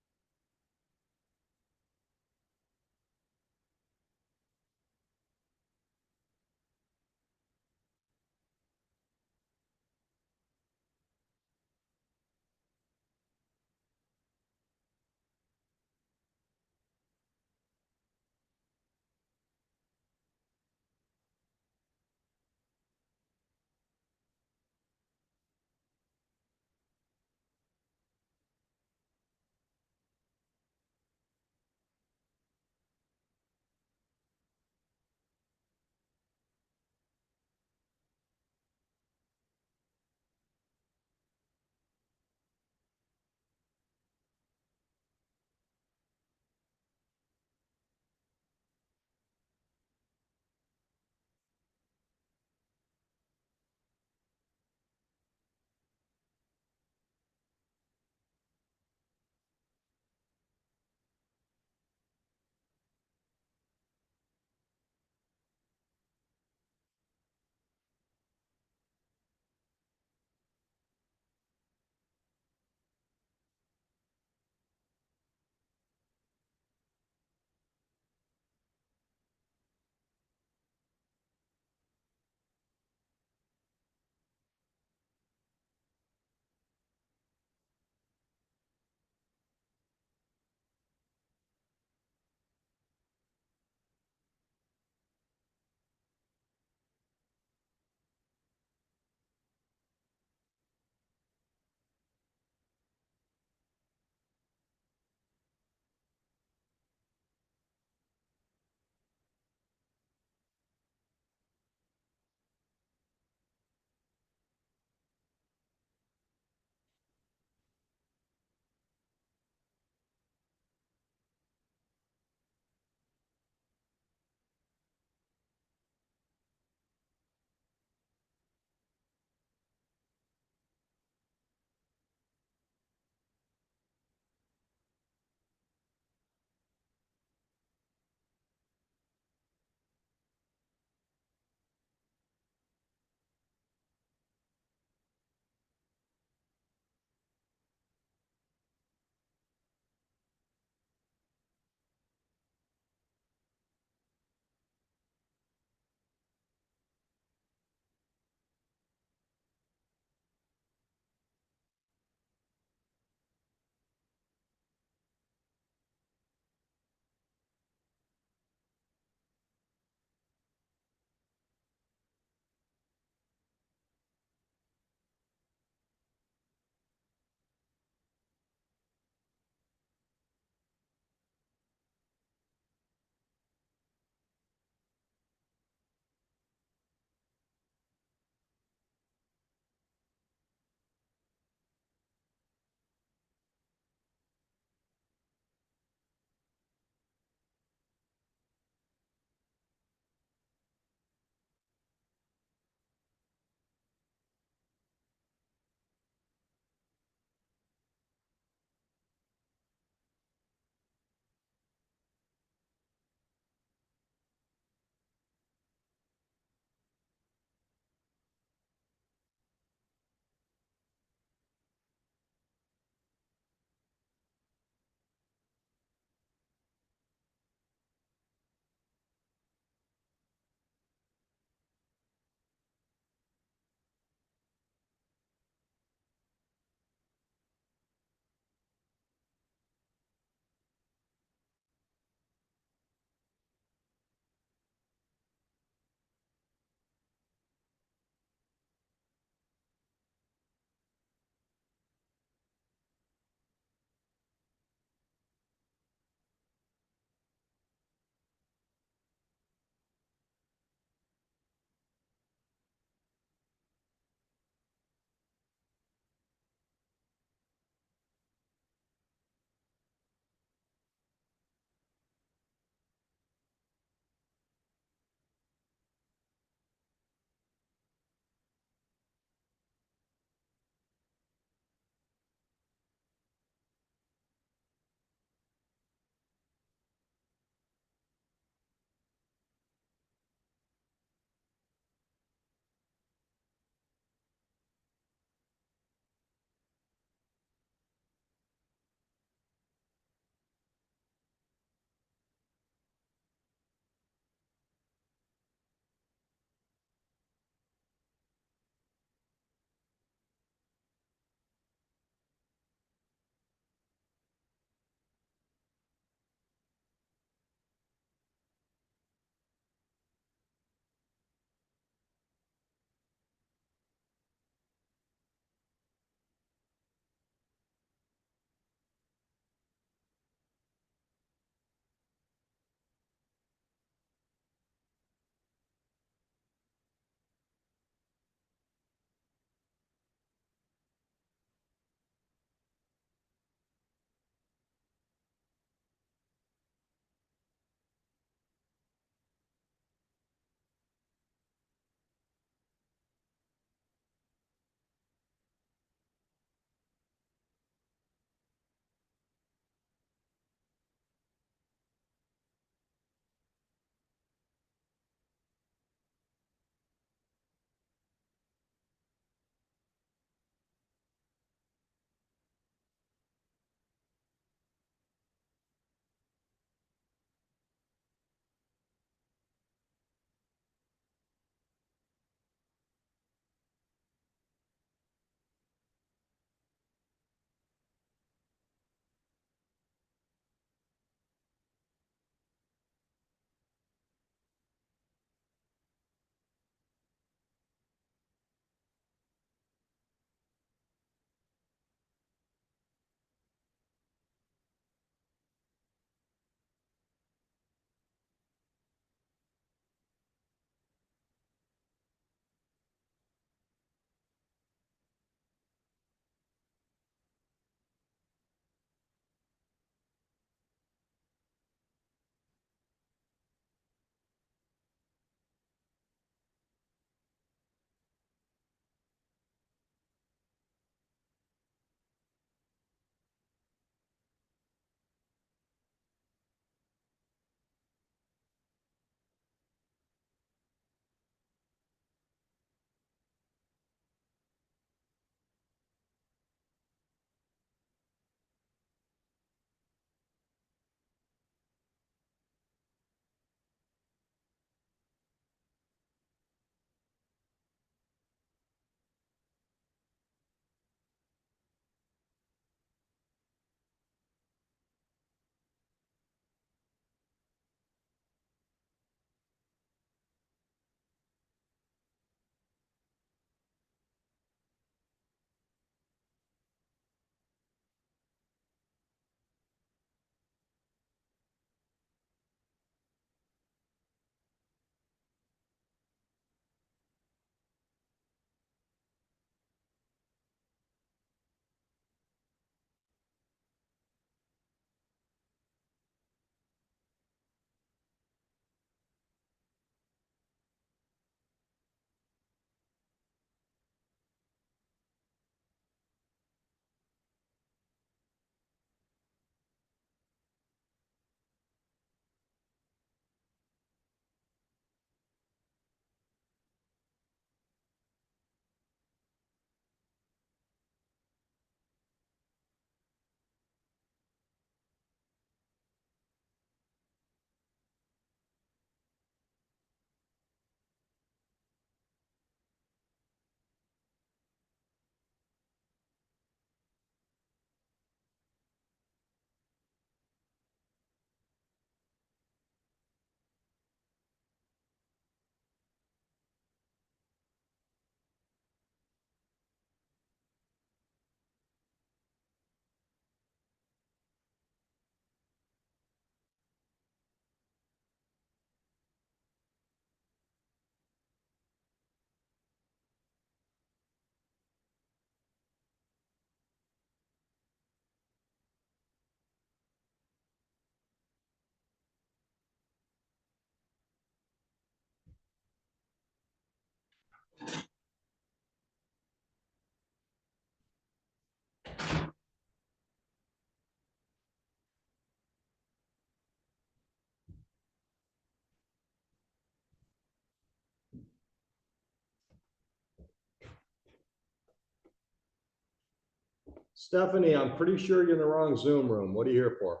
Stephanie, I'm pretty sure you're in the wrong Zoom room. What are you here for?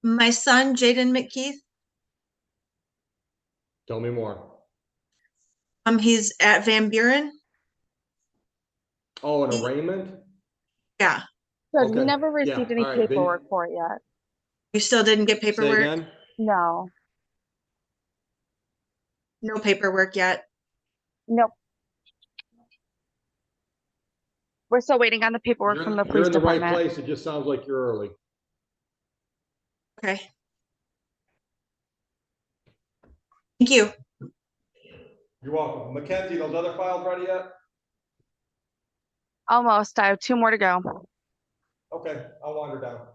My son, Jaden McKeith, Tell me more. he's at Van Buren. Oh, an arraignment? Yeah, Good, we Okay, never yeah, received any all right, then- paperwork for it yet. you still didn't get Say paperwork? again? No, No paperwork yet. nope. We're still waiting on the paperwork from the You're police in the right department. place. It just sounds like you're early. Okay. Thank you. You're welcome. Mackenzie, those other files ready yet? Almost, I have 2 more to go. Okay, I'll wander down.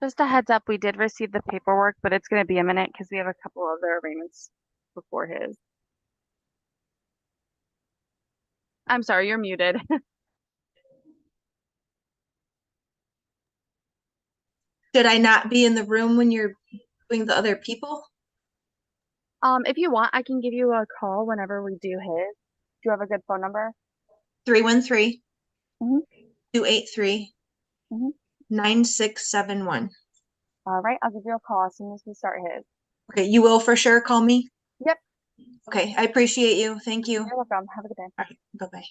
Just a heads up, we did receive the paperwork, but it's gonna be a minute because we have a couple other arraignments before his. I'm sorry, you're muted. Should I not be in the room when you're doing the other people? If you want, I can give you a call whenever we do his. Do you have a good phone number? 313 Mhm. 283 Mhm. 9671. All right, I'll give you a call as soon as we start his. Okay, you will for sure call me? Yep. Okay, I appreciate you. Thank you. You're welcome. Have a good day. All right, bye-bye.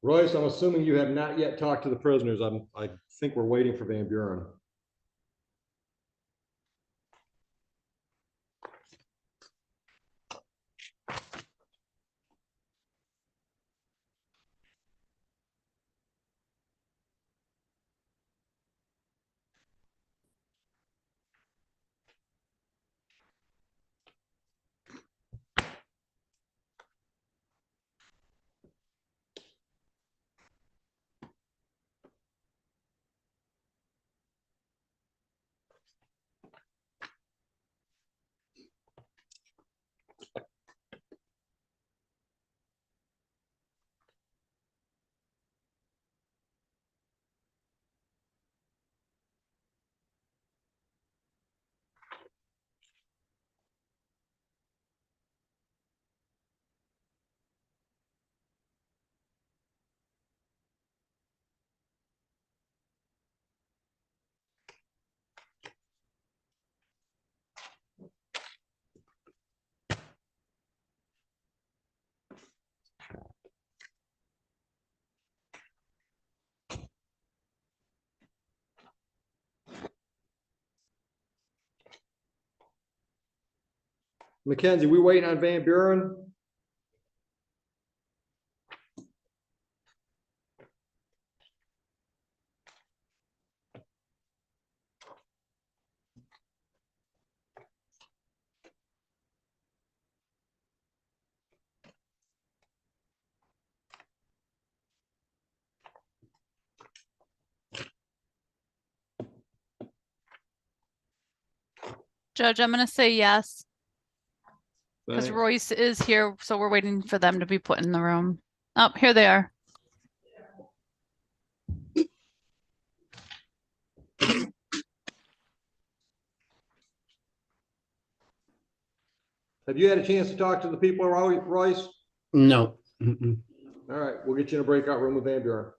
Royce, I'm assuming you have not yet talked to the prisoners. I think we're waiting for Van Buren. Mackenzie, we waiting on Van Buren? Judge, I'm gonna say yes, because Thanks. Royce is here, so we're waiting for them to be put in the room. Oh, here they are. Have you had a chance to talk to the people, Royce? No. Mm-mm. All right, we'll get you in a breakout room with Van Buren.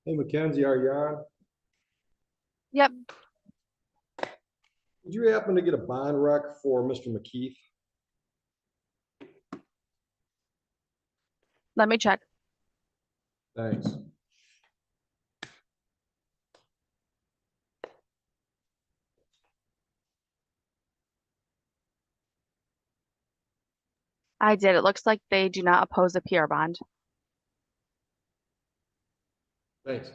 Hey, Mackenzie, are you on? Yep. Did you happen to get a bond rec for Mr. McKeith? Let me check. Thanks. I did. It looks like they do not oppose a PR bond. Thanks.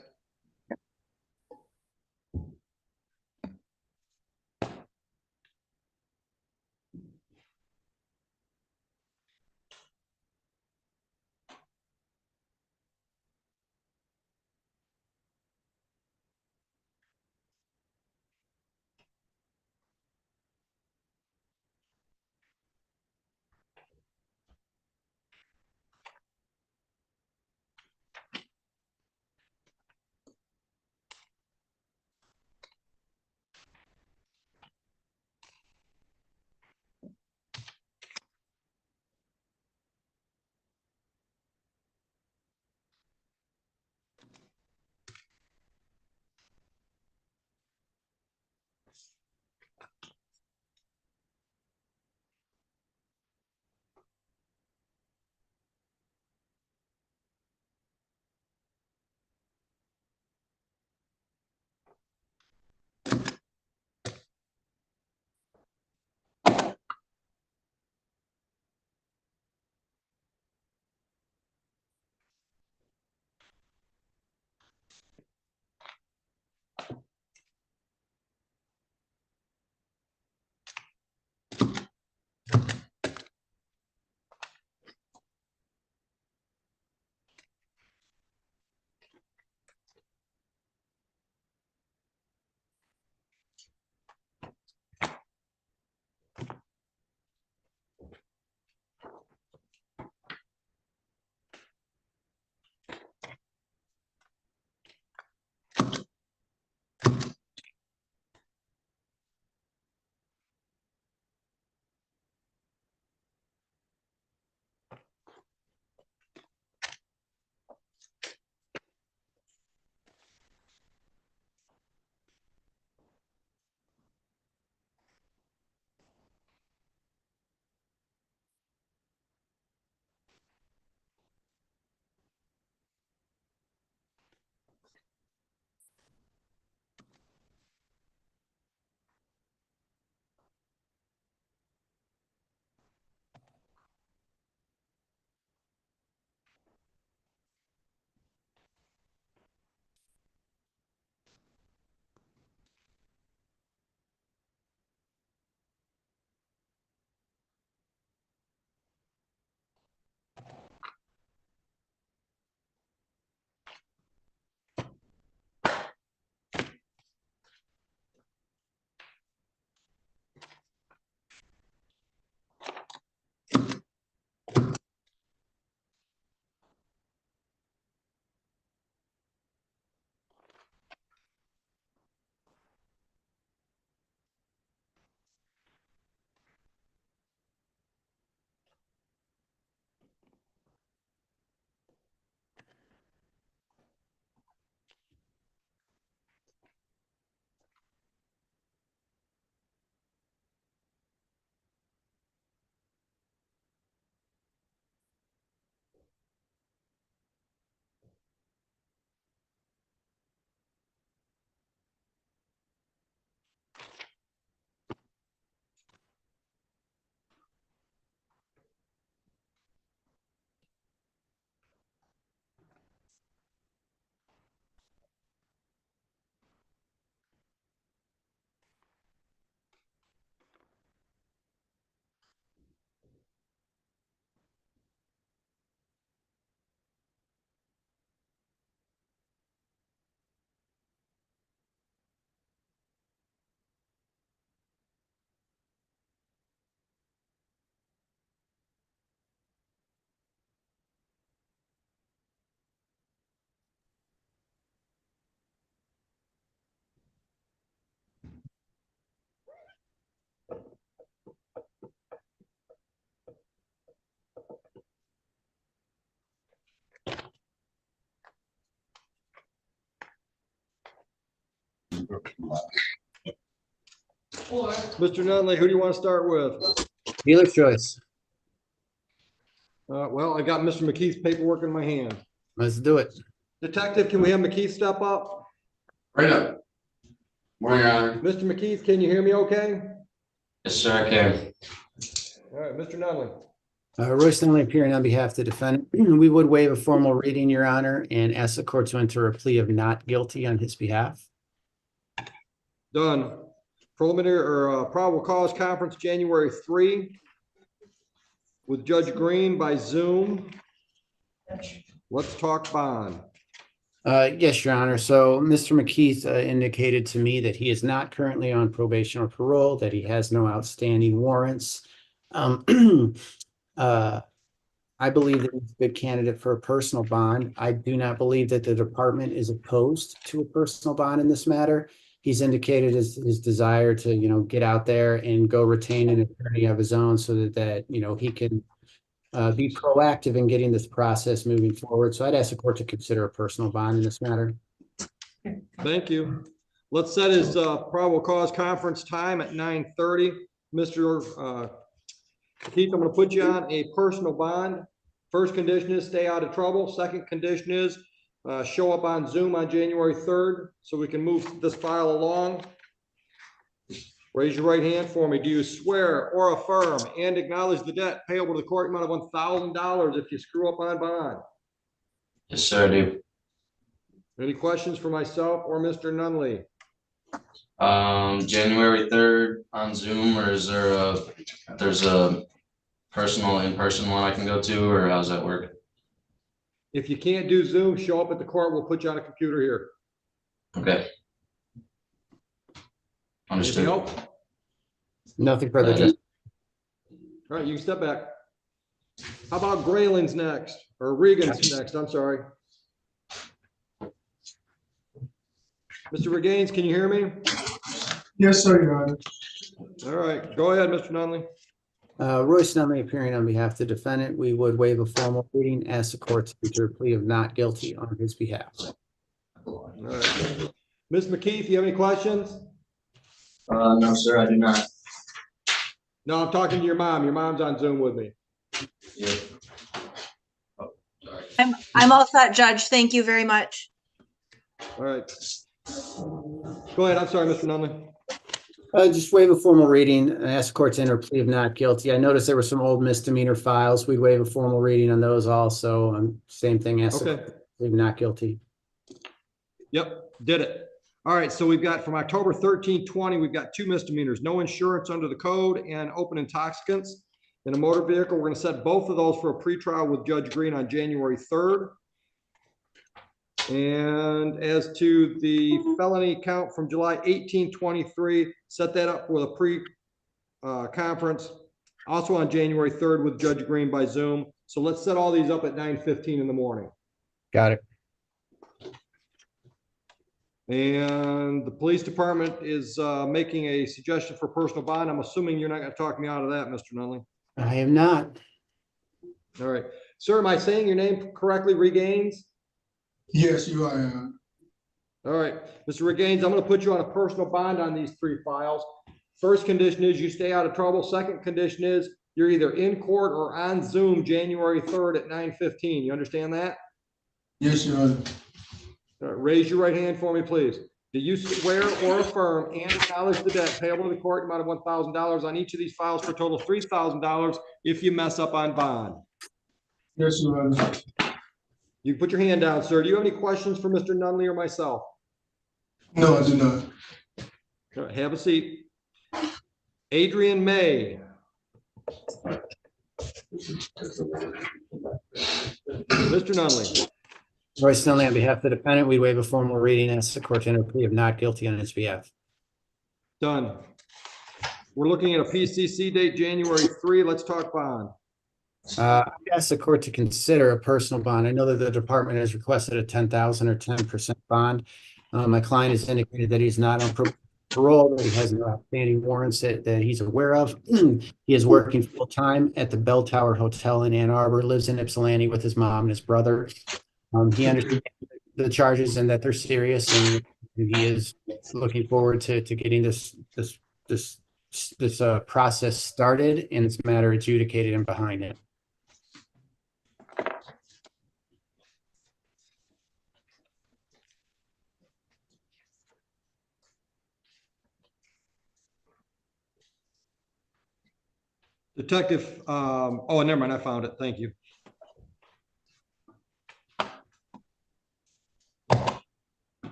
Mr. Nunley, who do you want to start with? Dealer's choice. Well, I got Mr. McKeith's paperwork in my hand. Let's do it. Detective, can we have McKeith step up? Right up. Morning, Your Honor. Mr. McKeith, can you hear me okay? Yes, sir, I can. All right, Mr. Nunley. Royce Nunley appearing on behalf of the defendant. We would waive a formal reading, Your Honor, and ask the court to enter a plea of not guilty on his behalf. Done. Preliminary or probable cause conference, January 3 with Judge Green by Zoom. Let's talk bond. Yes, Your Honor. So Mr. McKeith indicated to me that he is not currently on probation or parole, that he has no outstanding warrants. I believe that he's a good candidate for a personal bond. I do not believe that the department is opposed to a personal bond in this matter. He's indicated his desire to, get out there and go retain an attorney of his own so that he can be proactive in getting this process moving forward. So I'd ask the court to consider a personal bond in this matter. Thank you. Let's set his probable cause conference time at 9:30. Mr. Keith, I'm going to put you on a personal bond. First condition is stay out of trouble. Second condition is show up on Zoom on January 3rd so we can move this file along. Raise your right hand for me. Do you swear or affirm and acknowledge the debt payable to the court amount of $1,000 if you screw up on bond? Yes, sir, I do. Any questions for myself or Mr. Nunley? January 3rd on Zoom, or is there there's a personal in-person one I can go to, or how's that work? If you can't do Zoom, show up at the court. We'll put you on a computer here. Okay. Anything Understood. else? Nothing further. Judge. All right, you can step back. How about Grayling's next, or Regan's next? I'm sorry. Mr. Regains, can you hear me? Yes, sir, Your Honor. All right, go ahead, Mr. Nunley. Royce Nunley appearing on behalf of the defendant. We would waive a formal reading, ask the court to enter a plea of not guilty on his behalf. All right. Ms. McKeith, you have any questions? No, sir, I do not. No, I'm talking to your mom. Your mom's on Zoom with me. Yeah. I'm all set, Judge. Thank you very much. All right. Go ahead. I'm sorry, Mr. Nunley. Just waive a formal reading and ask the court to enter a plea of not guilty. I noticed there were some old misdemeanor files. We'd waive a formal reading on those also. Same thing, ask the Okay. plea of not guilty. Yep, did it. All right, so we've got from October 13, 20, we've got 2 misdemeanors, no insurance under the code and open intoxicants in a motor vehicle. We're going to set both of those for a pretrial with Judge Green on January 3rd. And as to the felony count from July 18, 23, set that up with a pre-conference also on January 3rd with Judge Green by Zoom. So let's set all these up at 9:15 in the morning. Got it. And the police department is making a suggestion for personal bond. I'm assuming you're not going to talk me out of that, Mr. Nunley. I am not. All right. Sir, am I saying your name correctly, Regains? Yes, you are. All right. Mr. Regains, I'm going to put you on a personal bond on these 3 files. First condition is you stay out of trouble. Second condition is you're either in court or on Zoom January 3rd at 9:15. You understand that? Yes, Your Honor. Raise your right hand for me, please. Do you swear or affirm and acknowledge the debt payable to the court amount of $1,000 on each of these files for a total of $3,000 if you mess up on bond? Yes, Your Honor. You can put your hand down, sir. Do you have any questions for Mr. Nunley or myself? No, I do not. All right, have a seat. Adrian May. Mr. Nunley. Royce Nunley on behalf of the defendant, we waive a formal reading and ask the court to enter a plea of not guilty on his behalf. Done. We're looking at a PCC date, January 3. Let's talk bond. I ask the court to consider a personal bond. I know that the department has requested a 10,000 or 10% bond. My client has indicated that he's not on parole, that he has no outstanding warrants that he's aware of. He is working full-time at the Bell Tower Hotel in Ann Arbor, lives in Ypsilanti with his mom and his brother. He understands the charges and that they're serious, and he is looking forward to getting this process started and this matter adjudicated and behind it. Detective, oh, never mind, I found it. Thank you.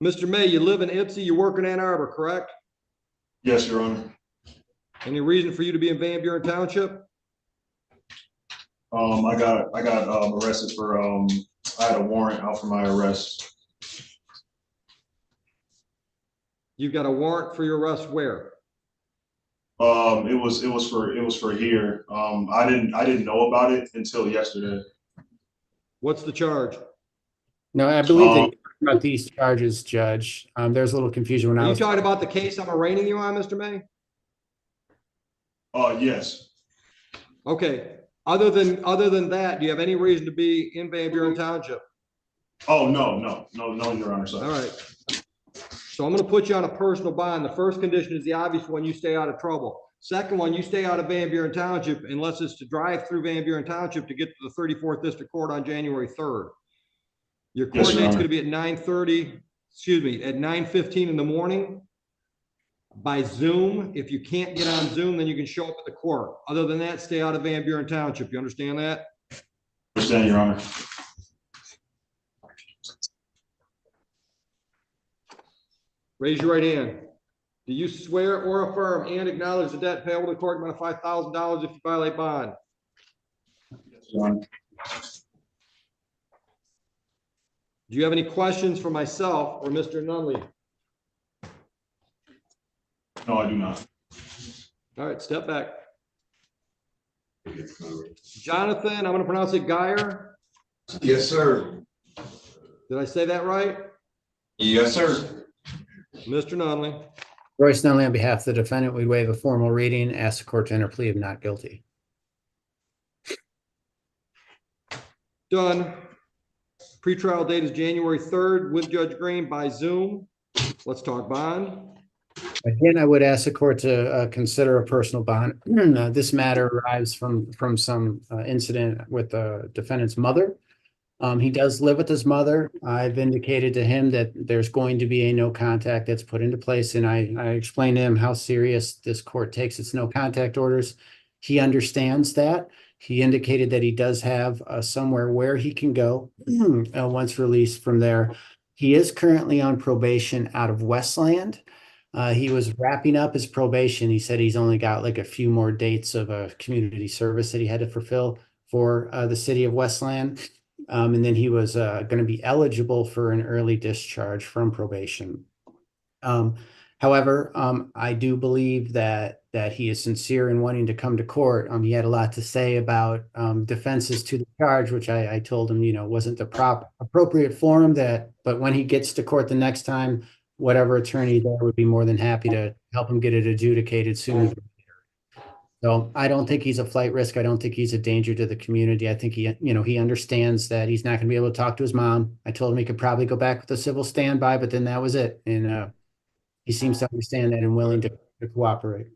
Mr. May, you live in Ypsi, you work in Ann Arbor, correct? Yes, Your Honor. Any reason for you to be in Van Buren Township? I got arrested for, I had a warrant out for my arrest. You've got a warrant for your arrest where? It was for here. I didn't know about it until yesterday. What's the charge? No, I believe that about these charges, Judge. There's a little confusion when Are I you was talking about the case I'm arraigning you on, Mr. May? Yes. Okay. Other than that, do you have any reason to be in Van Buren Township? Oh, no, Your Honor, sorry. All right. So I'm going to put you on a personal bond. The first condition is the obvious one, you stay out of trouble. Second one, you stay out of Van Buren Township unless it's to drive through Van Buren Township to get to the 34th District Court on January 3rd. Your court Yes, Your date's Honor. going to be at 9:15 in the morning by Zoom. If you can't get on Zoom, then you can show up at the court. Other than that, stay out of Van Buren Township. You understand that? Understand, Your Honor. Raise your right hand. Do you swear or affirm and acknowledge the debt payable to the court amount of $5,000 if you violate bond? Yes, Your Honor. Do you have any questions for myself or Mr. Nunley? No, I do not. All right, step back. Jonathan, I'm going to pronounce it Geyer. Yes, sir. Did I say that right? Yes, sir. Mr. Nunley. Royce Nunley, on behalf of the defendant, we waive a formal reading, ask the court to enter plea of not guilty. Done. Pretrial date is January 3rd with Judge Green by Zoom. Let's talk bond. Again, I would ask the court to consider a personal bond. This matter arrives from some incident with the defendant's mother. He does live with his mother. I've indicated to him that there's going to be a no contact that's put into place, and I explained to him how serious this court takes its no contact orders. He understands that. He indicated that he does have somewhere where he can go once released from there. He is currently on probation out of Westland. He was wrapping up his probation. He said he's only got like a few more dates of a community service that he had to fulfill for the city of Westland. And then he was going to be eligible for an early discharge from probation. However, I do believe that he is sincere in wanting to come to court. He had a lot to say about defenses to the charge, which I told him, wasn't the appropriate forum but when he gets to court the next time, whatever attorney there would be more than happy to help him get it adjudicated sooner. So I don't think he's a flight risk. I don't think he's a danger to the community. I think he understands that he's not going to be able to talk to his mom. I told him he could probably go back with a civil standby, but then that was it. And he seems to understand that and willing to cooperate.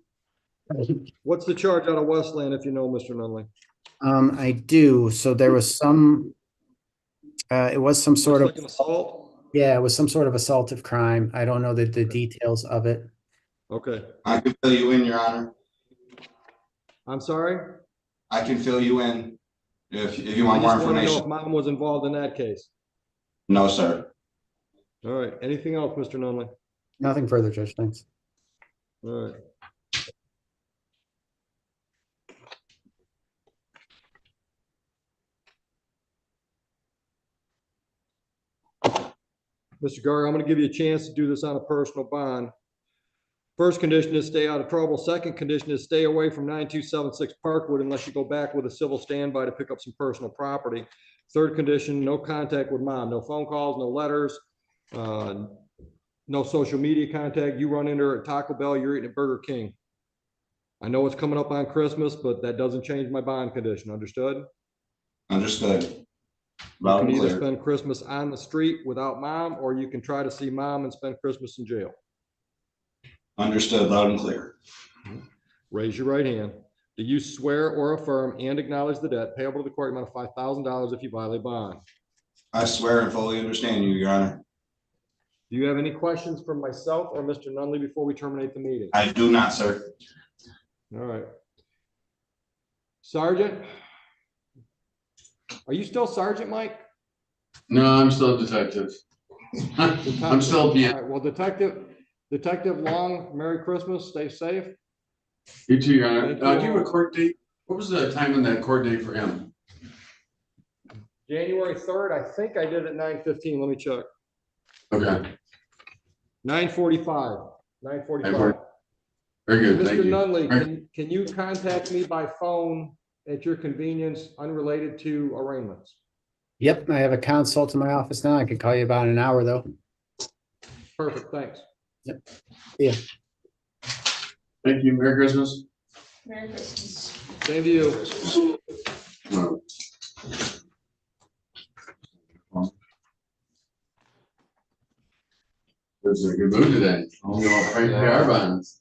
What's the charge out of Westland, if you know, Mr. Nunley? I do. So there was it was some sort of like an assault? Yeah, it was some sort of assaultive crime. I don't know the details of it. Okay. I can fill you in, Your Honor. I'm sorry? I can fill you in if you want I more just want to know information. if mom was involved in that case. No, sir. All right. Anything else, Mr. Nunley? Nothing further, Judge. Thanks. All right. Mr. Gar, I'm going to give you a chance to do this on a personal bond. First condition is stay out of trouble. Second condition is stay away from 9276 Parkwood unless you go back with a civil standby to pick up some personal property. Third condition, no contact with mom, no phone calls, no letters, no social media contact. You run into her at Taco Bell, you're eating at Burger King. I know it's coming up on Christmas, but that doesn't change my bond condition. Understood? Understood. You Loud can and either clear. spend Christmas on the street without mom, or you can try to see mom and spend Christmas in jail. Understood, loud and clear. Raise your right hand. Do you swear or affirm and acknowledge the debt payable to the court amount of $5,000 if you violate bond? I swear and fully understand you, Your Honor. Do you have any questions from myself or Mr. Nunley before we terminate the meeting? I do not, sir. All right. Sergeant? Are you still Sergeant Mike? No, I'm still a detective. I'm still All being, right, well, Detective Long, Merry Christmas, stay safe. you too, Your Honor. Thank Do you you have a all. court date? What was the time on that court date for him? January 3rd, I think I did it at 9:15, let me check. Okay, 9:45. 9:45. very good, thank Mr. you. Nunley, can you contact me by phone at your convenience, unrelated to arraignments? Yep, I have a consult in my office now. I can call you about an hour though. Perfect, thanks. Yeah. Thank you, Merry Christmas. Merry Christmas. Same to you. This is a good mood today. I'll go prank the R bonds.